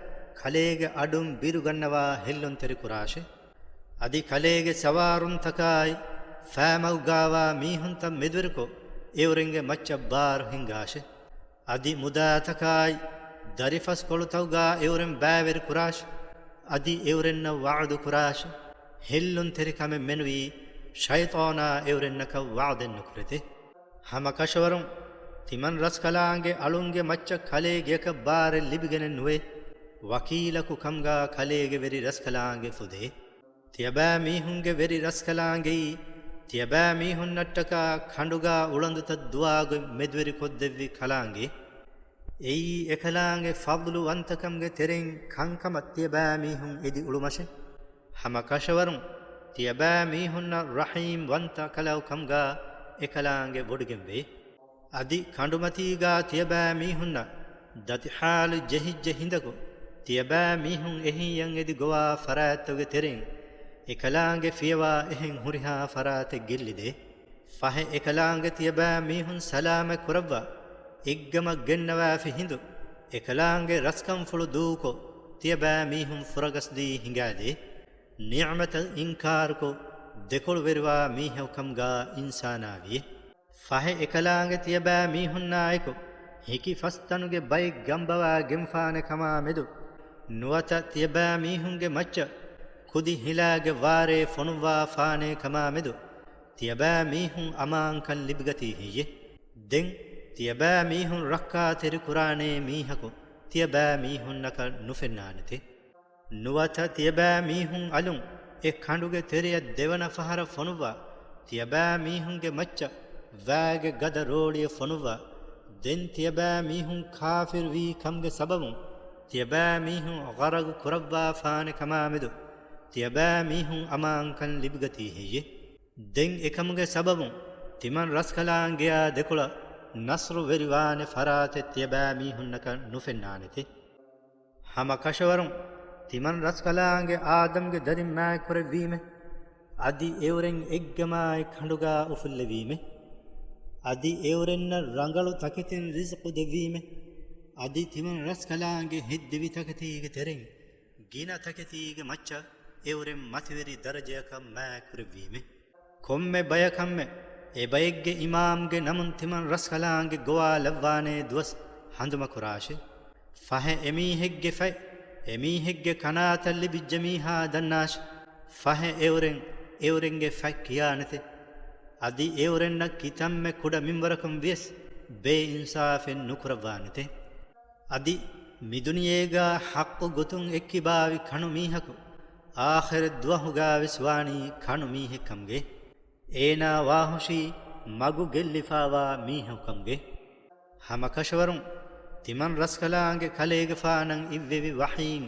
ಕಲೆಗೆ ಅಡುಂ ಬಿರುಗನ್ನವಾ ಹೆಲ್ಲೊಂ ತೆರೆ ಕುರಾಶೆ ಅದಿ ಕಲೆಗೆ ಸವಾರುಂ ತಕಾಯ್ ಫಾಮೌಗಾವಾ ಮೀಹುಂತ ಮೆದುರುಕೊ ಎವರೆಂಗೆ ಮಚ್ಚ ಬಾರು ಹಿಂಗಾಶೆ ಅದಿ ಮುದಾ ತಕಾಯ್ ದರಿಫಸ್ ಕೊಳುತೌಗಾ ಎವರೆಂ ಬ್ಯಾವೆರು ಕುರಾಶ್ ಅದಿ ಎವರೆನ್ನ ವಾದು ಕುರಾಶ್ ಹೆಲ್ಲುನ್ ತೆರೆ ಕಮೆ ಮೆನುವಿ ಶೈತಾನ ಎವರೆನ್ನಕ ವಾದೆನ್ನು ಕುರಿತೆ ಹಮ ಕಶವರಂ ತಿಮನ್ ರಸ್ಕಲಾಂಗೆ ಅಳುಂಗೆ ಮಚ್ಚ ಕಲೆಗೆಕ ಬಾರೆ ಲಿಬಿಗೆನೆ ನುವೆ ವಕೀಲಕು ಕಂಗಾ ಕಲೆಗೆ ವೆರಿ ರಸ್ಕಲಾಂಗೆ ಫುದೆ ತಿಯಬಾ ಮೀಹುಂಗೆ ವೆರಿ ರಸ್ಕಲಾಂಗೆ ತಿಯಬಾ ಮೀಹುನ್ ನಟ್ಟಕ ಖಂಡುಗಾ ಉಳಂದುತ ದುವಾಗು ಮೆದ್ವೆರಿ ಕೊದ್ದೆವ್ವಿ ಕಲಾಂಗೆ ಎಯಿ ಎಕಲಾಂಗೆ ಫದ್ಲು ವಂತಕಂಗೆ ತೆರೆಂ ಕಂಕಮ ತಿಯಬಾ ಮೀಹುಂ ಎದಿ ಉಳುಮಶೆ ಹಮ ಕಶವರಂ ತಿಯಬಾ ಮೀಹುನ್ನ ರಹೀಂ ವಂತ ಕಲವು ಕಂಗಾ ಎಕಲಾಂಗೆ ಒಡುಗೆಂವೆ ಅದಿ ಕಂಡುಮತೀಗಾ ತಿಯಬಾ ಮೀಹುನ್ನ ದತಿ ಹಾಲು ಜಹಿಜ್ಜೆ ಹಿಂದಕು ತಿಯಬಾ ಮೀಹುಂ ಎಹಿಯಂ ಎದಿ ಗೋವಾ ಫರಾತ್ತುಗೆ ತೆರೆಂ ಎಕಲಾಂಗೆ ಫಿಯವಾ ಎಹೆಂ ಹುರಿಹಾ ಫರಾತೆ ಗೆಲ್ಲಿದೆ ಫಹೆ ಎಕಲಾಂಗೆ ತಿಯಬಾ ಮೀಹುನ್ ಸಲಾಮೆ ಕುರವ್ವ ಇಗ್ಗಮ ಗೆನ್ನವಾಫಿ ಹಿಂದು ಎಕಲಾಂಗೆ ರಸ್ಕಂ ಫುಳು ದೂಕೊ ತಿಯಬಾ ಮೀಹುಂ ಫುರಗಸ್ದಿ ಹಿಂಗಾದೆ ನಿಅಮತ ಇಂಕಾರ್ಕೊ ದೆಕೊಳು ವೆರುವಾ ಮೀಹೆವ್ ಕಂಗಾ ಇನ್ಸಾನಾವಿಯೆ ಫಹೆ ಎಕಲಾಂಗೆ ತಿಯಬಾ ಮೀಹುನ್ ನಾಯಕು ಹಿಕಿ ಫಸ್ತನುಗೆ ಬೈ ಗಂಬವಾ ಗೆಂಫಾನೆ ಕಮಾ ಮೆದು ನುವತ ತಿಯಬಾ ಮೀಹುಂಗೆ ಮಚ್ಚ ಕುದಿ ಹಿಲಾಗೆ ವಾರೆ ಫೊನುವಾ ಫಾನೆ ಕಮಾ ಮೆದು ತಿಯಬಾ ಮೀಹುಂ ಅಮಾಂಕನ್ ಲಿಬ್ಗತಿ ಹಿಯೆ ದೆಂ ತಿಯಬಾ ಮೀಹುಂ ರಕ್ಕಾ ತೆರಿ ಕುರಾನೆ ಮೀಹಕು ತಿಯಬಾ ಮೀಹುನ್ನಕ ನುಫೆನ್ನಾನತೆ ನುವತ ತಿಯಬಾ ಮೀಹುಂ ಅಲುಂ ಎ ಖಂಡುಗೆ ತೆರೆಯ ದೆವನ ಫಹರ ಫೊನುವಾ ತಿಯಬಾ ಮೀಹುಂಗೆ ಮಚ್ಚ ವ್ಯಾಗೆ ಗದ ರೋಳಿಯ ಫೊನುವಾ ದೆನ್ ತಿಯಬಾ ಮೀಹುಂ ಖಾಫಿರ್ ವಿ ಕಮ್ಗೆ ಸಬಬುಂ ತಿಯಬಾ ಮೀಹುಂ ಗರಗು ಕುರವ್ವಾ ಫಾನೆ ಕಮಾ ಮೆದು ತಿಯಬಾ ಮೀಹುಂ ಅಮಾಂಕನ್ ಲಿಬ್ಗತಿ ಹಿಯೆ ದೆಂ ಎಕಮ್ಗೆ ಸಬಬುಂ ತಿಮನ್ ರಸ್ಕಲಾಂಗೆಯ ದೆಕುಳ ನಸ್ರು ವೆರಿವಾನೆ ಫರಾತೆ ತಿಯಬಾ ಮೀಹುನ್ನಕ ನುಫೆನ್ನಾನೆತೆ ಹಮ ಕಶವರಂ ತಿಮನ್ ರಸ್ಕಲಾಂಗೆ ಆದಮ್ಗೆ ದರಿಂ ಮ್ಯಾಯ್ ಕುರೆವೀಮೆ ಅದಿ ಎವರೆಂ ಎಗ್ಗಮಾಯ್ ಖಂಡುಗಾ ಉಫುಲ್ಲೆವೀಮೆ ಅದಿ ಎವರೆನ್ನ ರಂಗಳು ತಕೆತಿನ್ ರಿಜ್ಕು ದೆವೀಮೆ ಅದಿ ತಿಮನ್ ರಸ್ಕಲಾಂಗೆ ಹಿದ್ದಿವಿ ತಕತೀಗೆ ತೆರೆಂ ಗಿನ ತಕತೀಗೆ ಮಚ್ಚ ಎವರೆಂ ಮತಿವೆರಿ ದರಜಯಕ ಮ್ಯಾಯ್ ಕುರೆವೀಮೆ ಕೊಮ್ಮೆ ಬಯಕಮ್ಮೆ ಎ ಬಯಗ್ಗೆ ಇಮಾಮ್ಗೆ ನಮುನ್ ತಿಮನ್ ರಸ್ಕಲಾಂಗೆ ಗೋವಾ ಲವ್ವಾನೆ ದುವಸ್ ಹಂದುಮ ಕುರಾಶೆ ಫಹೆ ಎಮೀಹೆಗ್ಗೆ ಫೈ ಎಮೀಹೆಗ್ಗೆ ಕನಾತಲ್ಲಿ ಬಿಜ್ಜಮೀಹಾ ದನ್ನಾಶ್ ಫಹೆ ಎವರೆಂಗೆ ಫೈ ಕಿಯಾನತೆ ಅದಿ ಎವರೆನ್ನ ಕಿತಮ್ಮೆ ಕುಡ ಮಿಂಬರಕಂ ವಿಯಸ್ ಬೇ ಇನ್ಸಾಫೆನ್ ನುಕುರವ್ವಾನತೆ ಅದಿ ಮಿದುನಿಯೇಗ ಹಕ್ಕು ಗೊತುಂ ಎಕ್ಕಿ ಬಾವಿ ಖಣು ಮೀಹಕು ಆಖಿರ ದ್ವಹುಗಾ ವಿಸ್ವಾಣಿ ಖಣು ಮೀಹೆ ಕಮ್ಗೆ ಏನಾ ವಾಹುಷಿ ಮಗು ಗೆಲ್ಲಿಫಾವಾ ಮೀಹು ಕಮ್ಗೆ ಹಮ ಕಶವರುಂ ತಿಮನ್ ರಸ್ಕಲಾಂಗೆ ಕಲೆಗೆ ಫಾನಂ ಇವ್ವೆವಿ ವಹೀಂ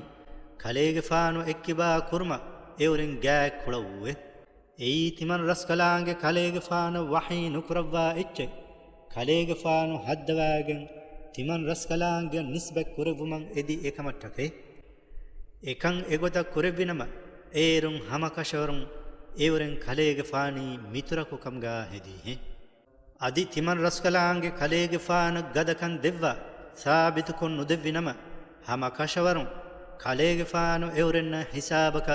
ಕಲೆಗೆ ಫಾನು ಎಕ್ಕಿಬಾ ಕುರ್ಮ ಎವರೆಂ ಗ್ಯಾಕ್ ಕುಳವುವೆ ಎಯಿ ತಿಮನ್ ರಸ್ಕಲಾಂಗೆ ಕಲೆಗೆ ಫಾನು ವಹೀ ನುಕುರವ್ವಾ ಎಚ್ಚೆ ಕಲೆಗೆ ಫಾನು ಹದ್ದವಾಗೆಂ ತಿಮನ್ ರಸ್ಕಲಾಂಗೆ ನಿಸ್ಬೆ ಕುರೆವುಮಂ ಎದಿ ಏಕಮಟ್ಟಕೆ ಎಕಂ ಎಗೊತ ಕುರೆವಿನಮ ಏರುಂ ಹಮ ಕಶವರುಂ ಎವರೆಂ ಕಲೆಗೆ ಫಾನಿ ಮಿತುರಕು ಕಂಗಾ ಹೆದೀಹೆ ಅದಿ ತಿಮನ್ ರಸ್ಕಲಾಂಗೆ ಕಲೆಗೆ ಫಾನು ಗದಕನ್ ದೆವ್ವ ಸಾಬಿತು ಕೊನ್ನು ದೆವ್ವಿನಮ ಹಮ ಕಶವರುಂ ಕಲೆಗೆ ಫಾನು ಎವರೆನ್ನ ಹಿಸಾಬಕ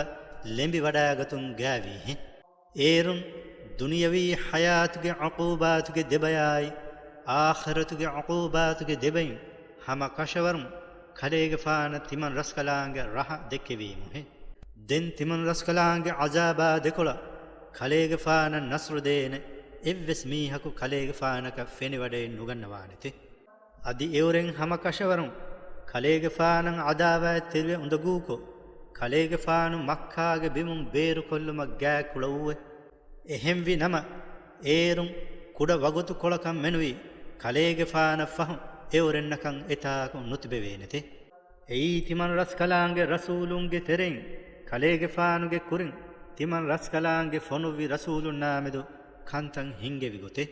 ಲೆಂಬಿ ವಡಾಗತುಂ ಗಾವೀಹೆ ಏರುಂ ದುನಿಯವಿ ಹಯಾತುಗೆ ಅಕೂಬಾತುಗೆ ದೆಬಯಾಯಿ ಆಖಿರತುಗೆ ಅಕೂಬಾತುಗೆ ದೆಬೈಂ ಹಮ ಕಶವರುಂ ಕಲೆಗೆ ಫಾನ ತಿಮನ್ ರಸ್ಕಲಾಂಗೆ ರಹ ದೆಕ್ಕೆವೀಮುಹೆ ದೆನ್ ತಿಮನ್ ರಸ್ಕಲಾಂಗೆ ಅಜಾಬಾ ದೆಕೊಳ ಕಲೆಗೆ ಫಾನ ನಸ್ರುದೇನೆ ಎವ್ವೆಸ್ ಮೀಹಕು ಕಲೆಗೆ ಫಾನಕ ಫೆನಿವಡೆ ನುಗನ್ನವಾನಿತೆ ಅದಿ ಎವರೆಂ ಹಮ ಕಶವರುಂ ಕಲೆಗೆ ಫಾನಂ ಅದಾವ ತಿರುವೆ ಉಂದಗೂಕೊ ಕಲೆಗೆ ಫಾನು ಮಕ್ಕಾಗೆ ಬಿಮುಂ ಬೇರು ಕೊಲ್ಲುಮ ಗ್ಯಾ ಕುಳವುವೆ ಎಹೆಂವಿ ನಮ ಏರುಂ ಕುಡ ವಗುತು ಕೊಳಕಂ ಮೆನುವಿ ಕಲೆಗೆ ಫಾನ ಫಹಂ ಎವರೆನ್ನಕಂ ಎತಾಕು ನುತಿಬೆವೇನತೆ ಎಯಿ ತಿಮನ್ ರಸ್ಕಲಾಂಗೆ ರಸೂಲುಂಗೆ ತೆರೆಂ ಕಲೆಗೆ ಫಾನುಗೆ ಕುರಿಂ ತಿಮನ್ ರಸ್ಕಲಾಂಗೆ ಫೊನುವಿ ರಸೂಲುನ್ನಾಮೆದು ಕಂತಂ ಹಿಂಗೆವಿಗೊತೆ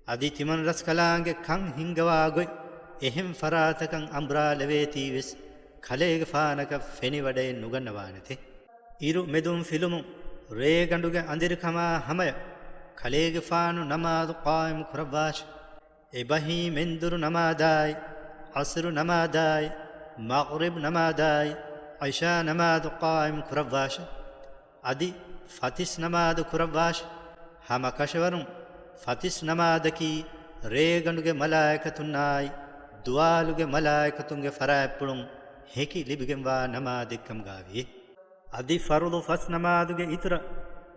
ಅದಿ ತಿಮನ್ ರಸ್ಕಲಾಂಗೆ ಕಂ ಹಿಂಗವಾಗೊಯ್ ಎಹೆಂ ಫರಾತಕಂ ಅಂಬ್ರಾ ಲೆವೇತೀವೆಸ್ ಕಲೆಗೆ ಫಾನಕ ಫೆನಿವಡೆ ನುಗನ್ನವಾನತೆ ಇರು ಮೆದುಂ ಫಿಲುಮು ರೇಗಂಡುಗೆ ಅಂದಿರುಕಮ ಹಮಯ ಕಲೆಗೆ ಫಾನು ನಮಾದು ಕಾಯಂ ಕುರವಾಶ್ ಎಬಹಿ ಮೆಂದುರು ನಮಾದಾಯ್ ಅಸರು ನಮಾದಾಯ್ ಮಗ್ರಿಬ್ ನಮಾದಾಯ್ ಐಶಾ ನಮಾದು ಕಾಯಂ ಕುರವಾಶ್ ಅದಿ ಫತಿಸ್ ನಮಾದು ಕುರವಾಶ್ ಹಮ ಕಶವರುಂ ಫತಿಸ್ ನಮಾದಕಿ ರೇಗಂಡುಗೆ ಮಲಾಯಕತುನ್ನಾಯ್ ದುವಾಲುಗೆ ಮಲಾಯಕತುಂಗೆ ಫರಾಯಪ್ಪುಳುಂ ಹೆಕಿ ಲಿಬಿಗೆಂವಾ ನಮಾದಿಕ್ಕಂ ಗಾವಿ ಅದಿ ಫರುದು ಫಸ್ ನಮಾದುಗೆ ಇತರ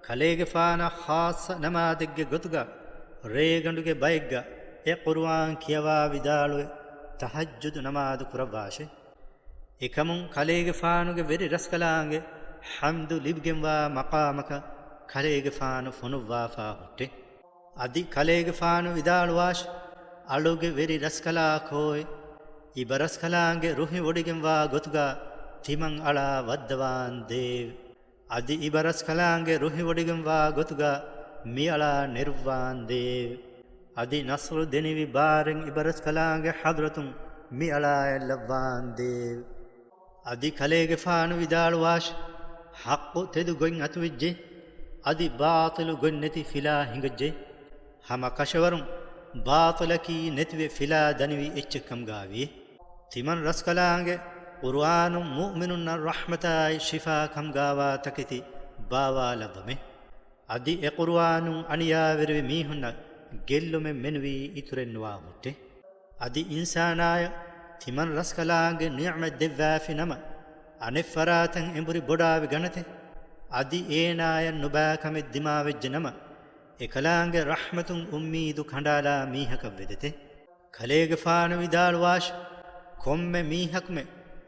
ಕಲೆಗೆ ಫಾನ ಖಾಸ ನಮಾದಿಗ್ಗೆ ಗೊತುಗ ರೇಗಂಡುಗೆ ಬೈಗ್ಗ ಎ ಕುರ್ಆನ್ ಕಿಯವಾ ವಿದಾಳುವೆ ತಹಜ್ಜುದ್ ನಮಾದು ಕುರವಾಶೆ එකමුන් කලේගේ ෆානුගේ වෙරි රස්කලාංගේ හම්දු ලිබ්ගෙන්වා මකාමක කලේගේ ෆානු ෆොනුවාෆා හුට්ටේ අදි කලේගේ ෆානු විදාළුවාශ අලුගේ වෙරි රස්කලා කෝයි ඉබරස්කලාංගේ රුහි වොඩිගෙන්වා ගොතුගා තිමන් අලා වද්දවාන් දේව අදි ඉබරස්කලාංගේ රුහි වොඩිගෙන්වා ගොතුගා මි අලා නිර්වාන් දේව අදි නස්රු දෙනිවි බාරෙන් ඉබරස්කලාංගේ හදරතුන් මි අලා එල්ලවාන් දේව අදි කලේගේ ෆානු විදාළුවාශ හක්කු තෙදු ගොයින් අතුවිජ්ජේ අදි බාතිලු ගොන් නැති ෆිලා හිඟජ්ජේ හම කෂවරුන් බාතිලකී නැතිවේ ෆිලා දනිවි එච්චකම් ගාවී තිමන් රස්කලාංගේ කුර්ආනු මුමිනුන් රහමතයි ශිෆා කම් ගාවා තකිති බාවා ලබමේ අදි එ කුර්ආනු අනියා වෙරවි මීහුන්න ගෙල්ලුමෙ මෙනුවි ඉතුරෙන්නවා මුට්ටේ අදි ඉන්සානාය තිමන් රස්කලාංගේ නියමත් දෙවෑෆි නම අනෙෆරාතන් එඹුරි බොඩාවි ගණතේ අදි ඒනාය නුබෑකමෙ දිමාවෙජ්ජ නම එකලාංගේ රහමතුන් උම්මීදු කණ්ඩාලා මීහක වෙදෙතේ කලේගේ ෆාන විදාළුවාශ කොම්මෙ මීහක්මෙ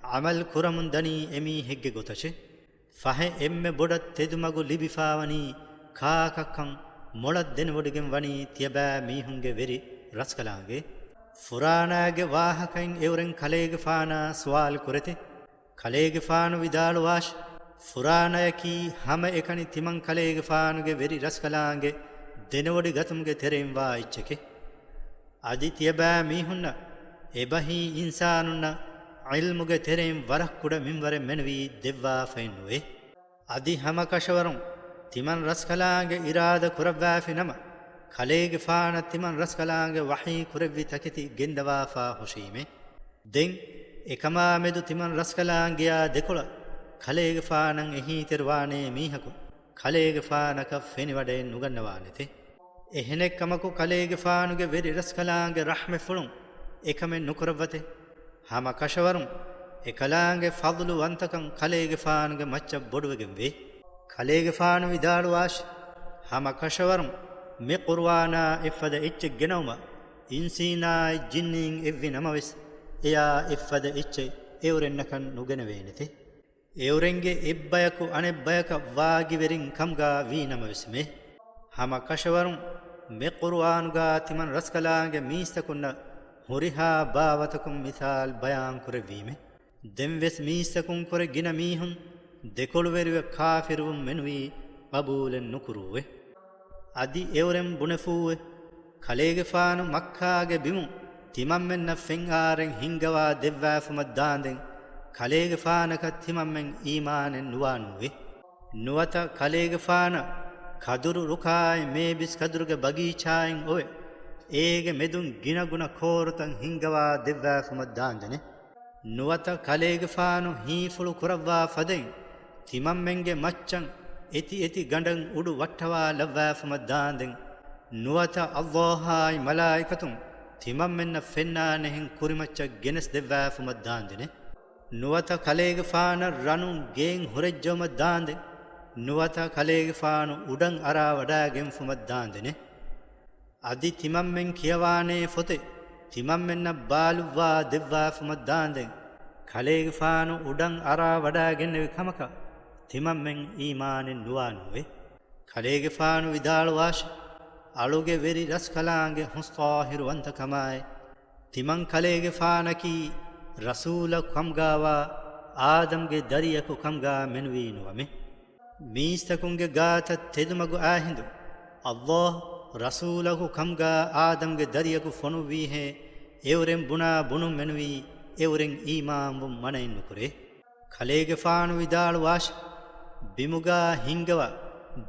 අමල් කුරමුන් දනී එමී හෙග්ගෙ ගොතෂේ ෆහෙ එම්මෙ බොඩත් තෙදුමගු ලිබිෆාවනී කාකක්කන් මොළත් දෙනවොඩිගෙන් වනී තියබෑ මීහුන්ගේ වෙරි රස්කලාංගේ ෆුරානාගේ වාහකයින් එවරෙන් කලේගේ ෆානා ස්වාල් කුරෙතේ කලේගේ ෆානු විදාළුවාශ ෆුරානයකී හම එකනි තිමන් කලේගේ ෆානුගේ වෙරි රස්කලාංගේ දෙනවොඩි ගතුම්ගේ තෙරෙන්වා ඉච්චකේ අදි තියබෑ මීහුන්න එබහි ඉන්සානුන්න ඉල්මුගේ තෙරෙන් වරක් කුඩ මින්වර මෙනවී දෙව්වා ෆයින්නුවේ අදි හම කෂවරුන් තිමන් රස්කලාංගේ ඉරාද කුරවෑෆි නම කලේගේ ෆාන තිමන් රස්කලාංගේ වහී කුරවි තකිති ගෙන්දවාෆා හොෂීමේ දෙන් එකමා මෙදු තිමන් රස්කලාංගියා දෙකොළ කලේගේ ෆානන් එහි තෙරවානේ මීහකු කලේගේ ෆානක ෆෙනි වඩේ නුගන්නවානෙතේ එහෙනෙක්කමකු කලේගේ ෆානුගේ වෙරි රස්කලාංගේ රහමෙ ෆුළුන් එකමෙන් නුකරවතේ හම කෂවරුන් එකලාංගේ ෆضلු වන්තකම් කලේගේ ෆානුගේ මච්ච බොඩුවගෙන් වේ කලේගේ ෆානු විදාළුවාශ හම කෂවරුන් මෙ කුර්ආනා ඉෆද එච්ච ගෙනවම ඉන්සීනායි ජින්නින් එව්වි නමවෙස් එයා ඉෆද එච්ච එවරෙන්නකන් නුගෙන වේනෙතේ එවරෙන්ගේ එබ්බයකු අනෙබ්බයක වාගිවෙරින් කම්ගා වී නමවෙස්මේ හම කෂවරුන් මෙ කුර්ආනුගා තිමන් රස්කලාංගේ මීස්තකුන්න හුරිහා බාවතකුම් මිසාල් බයාන් කුරවීමේ දෙම්වෙස් මීස්තකුන් කුර ගින මීහුන් දෙකොළුවෙරිව කාෆිරුම් මෙනුවී බබූලෙන් නුකුරුවේ අදි එවරෙන් බුණෙෆූවේ කලේගේ ෆානු මක්කාගේ බිමු තිමම්මෙන්න ෆෙන්ආරෙන් හිංගවා දෙවෑෆුමත් දාන්දෙන් කලේගේ ෆානක තිමම්මෙන් ඊමානෙන් නුවානුවේ නුවත කලේගේ ෆාන කදුරු රුකායි මේ බිස් කදුරුගේ බගීචායින් ඔය ඒගේ මෙදුන් ගිනගුණ කෝරතන් හිංගවා දෙවෑෆුමත් දාන්දනේ නුවත කලේගේ ෆානු හීෆුළු කුරවවා ෆදෙන් තිමම්මෙන්ගේ මච්චන් එති එති ගඬන් උඩු වට්ටවා ලවෑෆුමත් දාන්දෙන් නුවත අල්ලාහයි මලායිකතුන් තිමම්මෙන්න ෆෙන්නානෙහින් කුරිමච්චක් ගෙනස් දෙවෑෆුමත් දාන්දනේ නුවත කලේගේ ෆාන රණුන් ගේන් හොරෙජ්ජවමත් දාන්දෙන් නුවත කලේගේ ෆානු උඩන් අරා වඩාගෙන් ෆුමත් දාන්දනේ අදි තිමම්මෙන් කියවානේ ෆොතේ තිමම්මෙන්න බාලුවා දෙවෑෆුමත් දාන්දෙන් කලේගේ ෆානු උඩන් අරා වඩාගෙන විකමක තිමම්මෙන් ඊමානෙන් නුවානුවේ කලේගේ ෆානු විදාළුවාශ අලුගේ වෙරි රස්කලාංගේ හුස්තාහිරු වන්තකමයි තිමන් කලේගේ ෆානකී රසූල කම්ගාවා ආදම්ගේ දරියකු කම්ගා මෙනුවීනුවමේ මීස්තකුන්ගේ ගාත තෙදුමගු ආහිඳු අල්ලාහ් රසූලහු කම්ගා ආදම්ගේ දරියකු ෆොනුවීහේ එවරෙන් බුණා බුණු මෙනුවී එවරෙන් ඊමාම්වුම් මනයින්නු කුරේ කලේගෙ ෆානු විදාළු වාශ බිමුගා හිංගව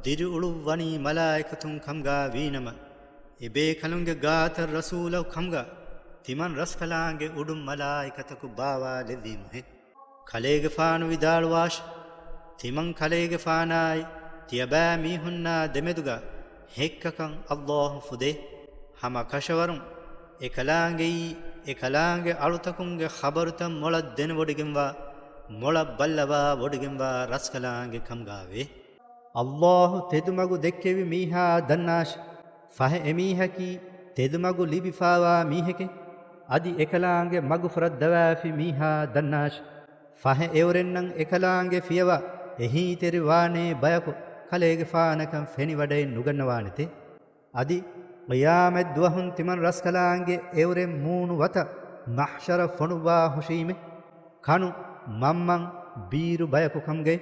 දිරු උළු වනී මලායිකතුන් කම්ගා වීනම එබේ කලුන්ගේ ගාත රසූලව කම්ගා තිමන් රස් කලාගේ උඩුම් මලායිකතකු බාවා ලෙවීමහෙ කලේගෙ ෆානු විදාළු වාශ තිමන් කලේගෙ ෆානායි තියබෑ මීහුන්නා දෙමෙදුගා හෙක්කකං අල්ලාහ් ෆුදේ හම කෂවරුන් එකලාගේ අලුතකුන්ගේ ඛබරුතම් මොළ දෙන වඩගෙන්වා මොළ බල්ලවා වඩගෙන්වා රස් කලාගේ කම්ගාවේ අල්ලාහ් තෙදුමගු දෙක්කෙවි මීහා දන්නාශ ෆහ එමීහකි තෙදුමගු ලිබිෆාවා මීහකේ අදි එකලාගේ මගුෆරත් දවාෆි මීහා දන්නාශ ෆහ එවරෙන්නම් එකලාගේ ෆියවා එහි තෙරිවානේ බයකු කලේගේ ෆානකම් ෆෙනි වඩේ නුගන්නවානෙතේ අදි qiyamet duahun timan raskalaange evre moonu wata mahshara fonuwa hushime kanu mamman biiru bayaku kamge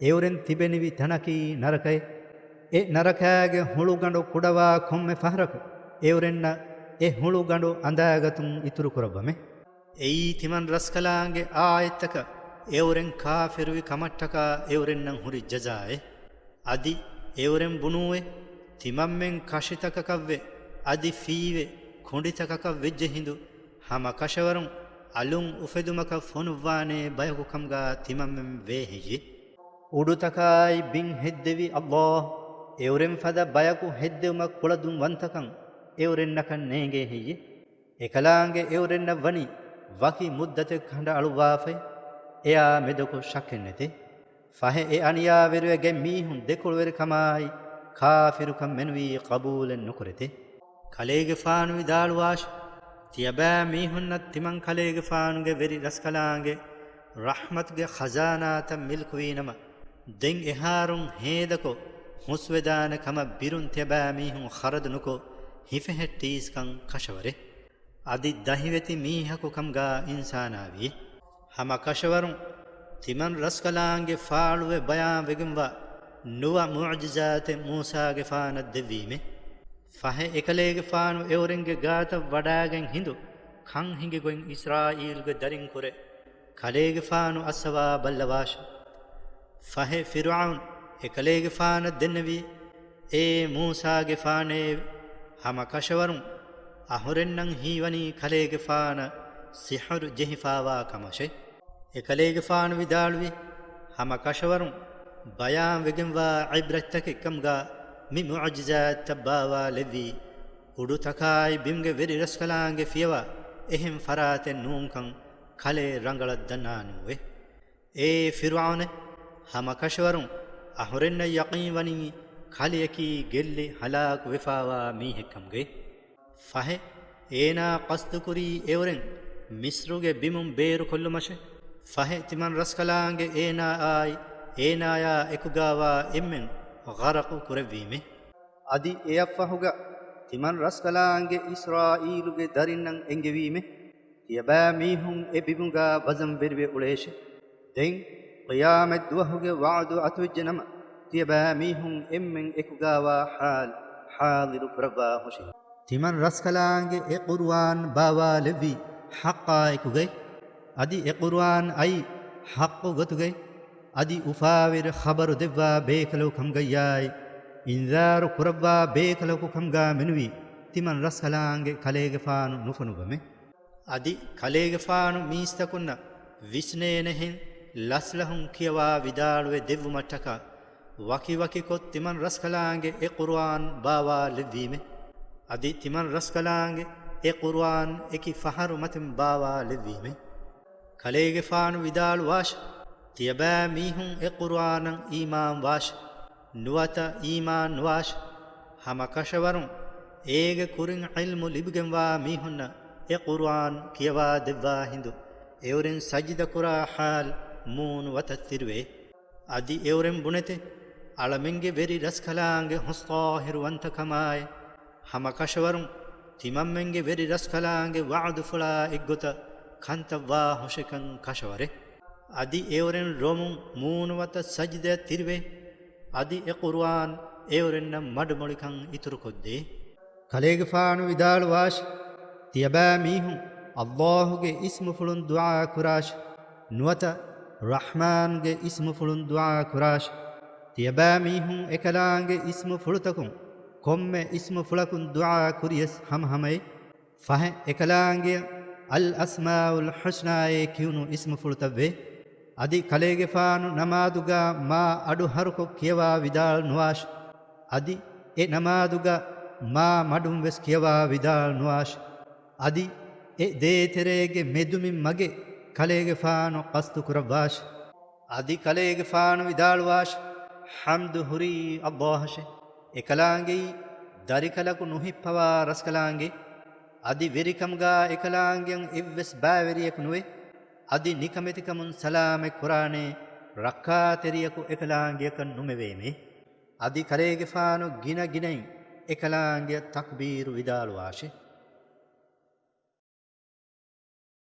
evren tibenivi tanaki narakai e narakage hulu gandu kudawa komme fahraku evrenna e hulu gandu andagatum ituru kurabame ei timan raskalaange aayetaka evren kafirwi kamattaka evrennan huri jazae adi evren bunuwe ತಿಮಮ್ಮೆಂ ಕಶಿತಕಕವ್ವೆ ಅದಿ ಫೀವೆ ಕುಂಡಿತಕಕ ವೆಜ್ಜೆ Hindu ಹಮ ಕಶವರಂ ಅಲುಂ ಉಫೆದುಮಕ ಫೊನುವಾನೆ ಬಯಕು ಕಮ್ಗ ತಿಮಮ್ಮೆಂ way ಹೆಜಿ ಉಡುತಕಾಯಿ ಬಿಂ ಹೆದ್ದೆವಿ ಅಲ್ಲಾಹ್ ಎವರೆಂ ಫದ ಬಯಕು ಹೆದ್ದೆವುಮ ಕುಳದುಂ ವಂತಕಂ ಎವರೆನ್ನಕ ನೇಗೆ ಹೆಜಿ ಎಕಲಾಂಗೆ ಎವರೆನ್ನ ವನಿ ವಕಿ ಮುದ್ದತೆ ಖಂಡ ಅಳುವಾಫೆ ಎಯಾ ಮೆದಕು ಶಕ್ಕೆನ್ನೆತೆ ಫಹೆ A ಅನಿಯಾವೆರುವೆಗೆ ಮೀಹುಂ ದೆಕುಳುವೆರಿ ಕಮಾಯಿ ಕಾಫಿರುಕಂ ಮೆನ್ವಿ ಕಬೂಲೆನ್ ನುಕುರೆತೆ ಕಲೇಗೆ ಫಾನು ವಿದಾಳುವಾಶ್ ತಿಯಬಾ ಮೀಹುನ್ನ ತಿಮಂ ಕಲೇಗೆ ಫಾನುಗೆ very ರಸ್ಕಲಾಂಗೆ ರಹಮತ್ಗೆ ಖಜಾನಾತ ಮಿಲ್ಕುವೀನಮ ದೆಂ ಎಹಾರುಂ ಹೇದಕೊ ಹುಸ್ವೆದಾನ ಕಮ ಬಿರುನ್ ತಿಯಬಾ ಮೀಹುಂ ಖರದ್ ನುಕೊ ಹಿಫೆಹೆಟ್ಟೀಸ್ ಕಂ ಕಶವರೆ ಅದಿ ದಹಿವೆತಿ ಮೀಹಕು ಕಂಗಾ ಇನ್ಸಾನಾವಿ ಹಮ ಕಶವರುಂ ತಿಮನ್ ರಸ್ಕಲಾಂಗೆ ಫಾಳುವೆ ಬಯಾ ವೆಗಿಂವಾ ನುವ ಮುಅಜಿಜಾತೆ ಮೂಸಾಗೆ ಫಾನ ದೆವ್ವೀಮೆ ಫಹೆ ಎಕಲೇಗೆ ಫಾನು ಎವರೆಂಗೆ ಗಾತ ವಡಾಗೆಂ ಹಿಂದು ಖಂ ಹಿಂಗೆ ಗೊಂ ಇಸ್ರಾಯೀಲ್ಗೆ ದರಿಂ ಕುರೆ ಕಲೇಗೆ ಫಾನು ಅಸವಾ ಬಲ್ಲವಾಶ ಫಹೆ ಫಿರ್ಔನ್ ಎಕಲೇಗೆ ಫಾನ ದೆನ್ನವಿ ಏ ಮೂಸಾಗೆ ಫಾನೆ ಹಮ ಕಶವರುಂ ಅಹುರೆನ್ನಂ ಹೀವನಿ ಕಲೇಗೆ ಫಾನ ಸಿಹರು ಜೆಹಿಫಾವಾ ಕಮಶೆ ಎಕಲೇಗೆ ಫಾನು ವಿದಾಳುವಿ ಹಮ ಕಶವರುಂ ಬಯಾಂ ವೆಗೆಂವಾ ಇಬ್ರತ್ತಕೆ ಕಮ್ಗಾ ಮಿ ಮುಅಜಿಜಾತ್ ತಬ್ಬಾವಾ levy ಉಡುತಕಾಯಿ ಬಿಮ್ಗೆ very ರಸ್ಕಲಾಂಗೆ ಫಿಯವಾ ಎಹಿಂ ಫರಾತೆ ನೂಂಕಂ ಖಲೆ ರಂಗಳ ದನ್ನಾನುವೆ ಏ ಫಿರ್ಔನೆ ಹಮ ಕಶವರುಂ ಅಹುರೆನ್ನ ಯಕೀವನಿ ಖಲಿಯಕಿ ಗೆಲ್ಲಿ ಹಲಾಕ್ ವೆಫಾವಾ ಮೀಹೆಕ್ಕಂಗೆ ಫಹೆ ಏನಾ ಕಸ್ತುಕುರಿ ಎವರೆಂ ಮಿಸ್ರುಗೆ ಬಿಮುಂ ಬೇರು ಕೊಲ್ಲುಮಶೆ ಫಹೆ ತಿಮನ್ ರಸ್ಕಲಾಂಗೆ ಏನಾ ಆಯ್ ಏನಾಯ ಎಕುಗಾವಾ ಎಮ್ಮೆಂ ಗರಕು ಕುರವೀಮೆ ಅದಿ ಎಯಫಹುಗ ತಿಮನ್ ರಸ್ಕಲಾಂಗೆ ಇಸ್ರಾಯೀಲುಗೆ ದರಿನ್ನಂ ಎಂಗೆವೀಮೆ ತಿಯಬಾ ಮೀಹುಂ ಎಬಿಮುಗ ವಜಂ ವೆರ್ವೆ ಉಳೇಶೆ ದೆಂ ಕಿಯಾಮತ್ ದುವಹುಗೆ ವಾದು ಅತುಜ್ಜನಮ ತಿಯಬಾ ಮೀಹುಂ ಎಮ್ಮೆಂ ಎಕುಗಾವಾ ಹಾಲಿರು ಕುರವಾ ಹುಶಿ ತಿಮನ್ ರಸ್ಕಲಾಂಗೆ ಎ ಕುರ್ಆನ್ ಬಾವಾ ಲೆವಿ ಹಕ್ಕಾ ಎಕುಗೈ ಅದಿ ಎ ಕುರ್ಆನ್ ಐ ಹಕ್ಕು ಗತುಗೈ ಅದಿ ಉಫಾವಿರ ಖಬರು ದೆವ್ವಾ ಬೇಕಲೋ ಖಂಗಯ್ಯಾಯ್ ಇಂದಾರು ಕುರವ್ವಾ ಬೇಕಲಕು ಖಂಗಾ ಮೆನುವಿ ತಿಮನ್ ರಸ್ಕಲಾಂಗೆ ಕಲೇಗೆ ಫಾನು ನುಫನುಗಮೆ ಅದಿ ಕಲೇಗೆ ಫಾನು ಮೀಸ್ತಕುನ್ನ ವಿಸ್ನೇನೆಹೆಂ ಲಸ್ಲಹುಂ ಕಿಯವಾ ವಿದಾಳುವೆ ದೆವ್ವು ಮಟ್ಟಕ ವಕಿ ವಕಿ ಕೊತ್ ತಿಮನ್ ರಸ್ಕಲಾಂಗೆ ಎ ಕುರ್ಆನ್ ಬಾವಾ ಲೆವ್ವೀಮೆ ಅದಿ ತಿಮನ್ ರಸ್ಕಲಾಂಗೆ ಎ ಕುರ್ಆನ್ ಎಕಿ ಫಹರು ಮತಿಂ ಬಾವಾ ಲೆವ್ವೀಮೆ ಕಲೇಗೆ ಫಾನು ವಿದಾಳು ವಾಶ್ ತಿಯಬಾ ಮೀಹುಂ ಎ ಕುರ್ಆನಂ ಈಮಾನ್ ವಾಶ್ ನುವತ ಈಮಾನ್ ವಾಶ್ ಹಮ ಕಶವರುಂ ಏಗೆ ಕುರಿಂ ಇಲ್ಮು ಲಿಬ್ಗೆಂವಾ ಮೀಹುನ್ನ ಎ ಕುರ್ಆನ್ ಕಿಯವಾ ದೆವ್ವಾ ಹಿಂದು ಎವರೆನ್ ಸಜಿದ ಕುರಾ ಹಾಲ್ ಮೂನ್ ವತತ್ತಿರುವೆ ಅದಿ ಎವರೆನ್ ಬುಣೆತೆ ಅಳಮೆಂಗೆ ವೆರಿ ರಸ್ಕಲಾಂಗೆ ಹುಸ್ತಾಹಿರುವಂತ ಕಮಾಯ್ ಹಮ ಕಶವರುಂ ತಿಮಮ್ಮೆಂಗೆ ವೆರಿ ರಸ್ಕಲಾಂಗೆ ವಾದು ಫುಳಾ ಇಗ್ಗುತ ಕಂತವ್ವಾ ಹುಶಕಂ ಕಶವರೆ ಅದಿ ಎವರೆನ್ ರೋಮುಂ ಮೂನುವತ ಸಜ್ದೆ ತಿರುವೆ ಅದಿ ಎ ಕುರ್ಆನ್ ಎವರೆನ್ನ ಮಡುಮೊಳಿಕಂ ಇತುರು ಕೊದ್ದೆ ಕಲೇಗೆ ಫಾನು ವಿದಾಳು ವಾಶ್ ತಿಯಬಾ ಮೀಹುಂ ಅಲ್ಲಾಹುಗೆ ಇಸ್ಮು ಫುಳುನ್ ದುಆ ಕುರಾಶ್ ನುವತ ರಹ್ಮಾನ್ಗೆ ಇಸ್ಮು ಫುಳುನ್ ದುಆ ಕುರಾಶ್ ತಿಯಬಾ ಮೀಹುಂ ಎಕಲಾಂಗೆ ಇಸ್ಮು ಫುಳುತಕುಂ ಕೊಮ್ಮೆ ಇಸ್ಮು ಫುಳಕುನ್ ದುಆ ಕುರಿಯಸ್ ಹಮಹಮೈ ಫಹೆ ಎಕಲಾಂಗೆ ಅಲ್ ಅಸ್ಮಾಉಲ್ ಹುಸ್ನಾಯೆ ಕಿಯುನು ಇಸ್ಮು ಫುಳುತವ್ವೆ ಅದಿ ಕಲೆಗೆ ಫಾನು ನಮಾದುಗ ಮಾ ಅಡು ಹರುಕು ಕಿಯವಾ ವಿದಾಳ್ ನುವಾಶ್ ಅದಿ ಎ ನಮಾದುಗ ಮಾ ಮಡುಂ ವೆಸ್ ಕಿಯವಾ ವಿದಾಳ್ ನುವಾಶ್ ಅದಿ ಎ ದೇತೆರೆಗೆ ಮೆದುಮಿ ಮಗೆ ಕಲೆಗೆ ಫಾನು ಕಸ್ತು ಕುರವಾಶ್ ಅದಿ ಕಲೆಗೆ ಫಾನು ವಿದಾಳ್ ವಾಶ್ ಹಮ್ದು ಹುರಿ ಅಲ್ಲಾಹಶೆ ಎಕಲಾಂಗೆ ದರಿಕಲಕು ನುಹಿಪ್ಪವಾ ರಸ್ಕಲಾಂಗೆ ಅದಿ ವೆರಿಕಮ್ಗಾ ಎಕಲಾಂಗೆಂ ಇವ್ವೆಸ್ ಬಾವೆರಿಯಕು ನುವೆ ಅದಿ ನಿಕಮೆತಿಕಮುನ್ ಸಲಾಮೆ ಕುರಾನೆ ರಕ್ಕಾ ತೆರಿಯಕು ಎಕಲಾಂಗೆಯಕನ್ ನುಮೆವೇಮೆ ಅದಿ ಕಲೆಗೆ ಫಾನು ಗಿನ ಗಿನೈ ಎಕಲಾಂಗೆಯ ತಕ್ಬೀರು ವಿದಾಳುವಾಶೆ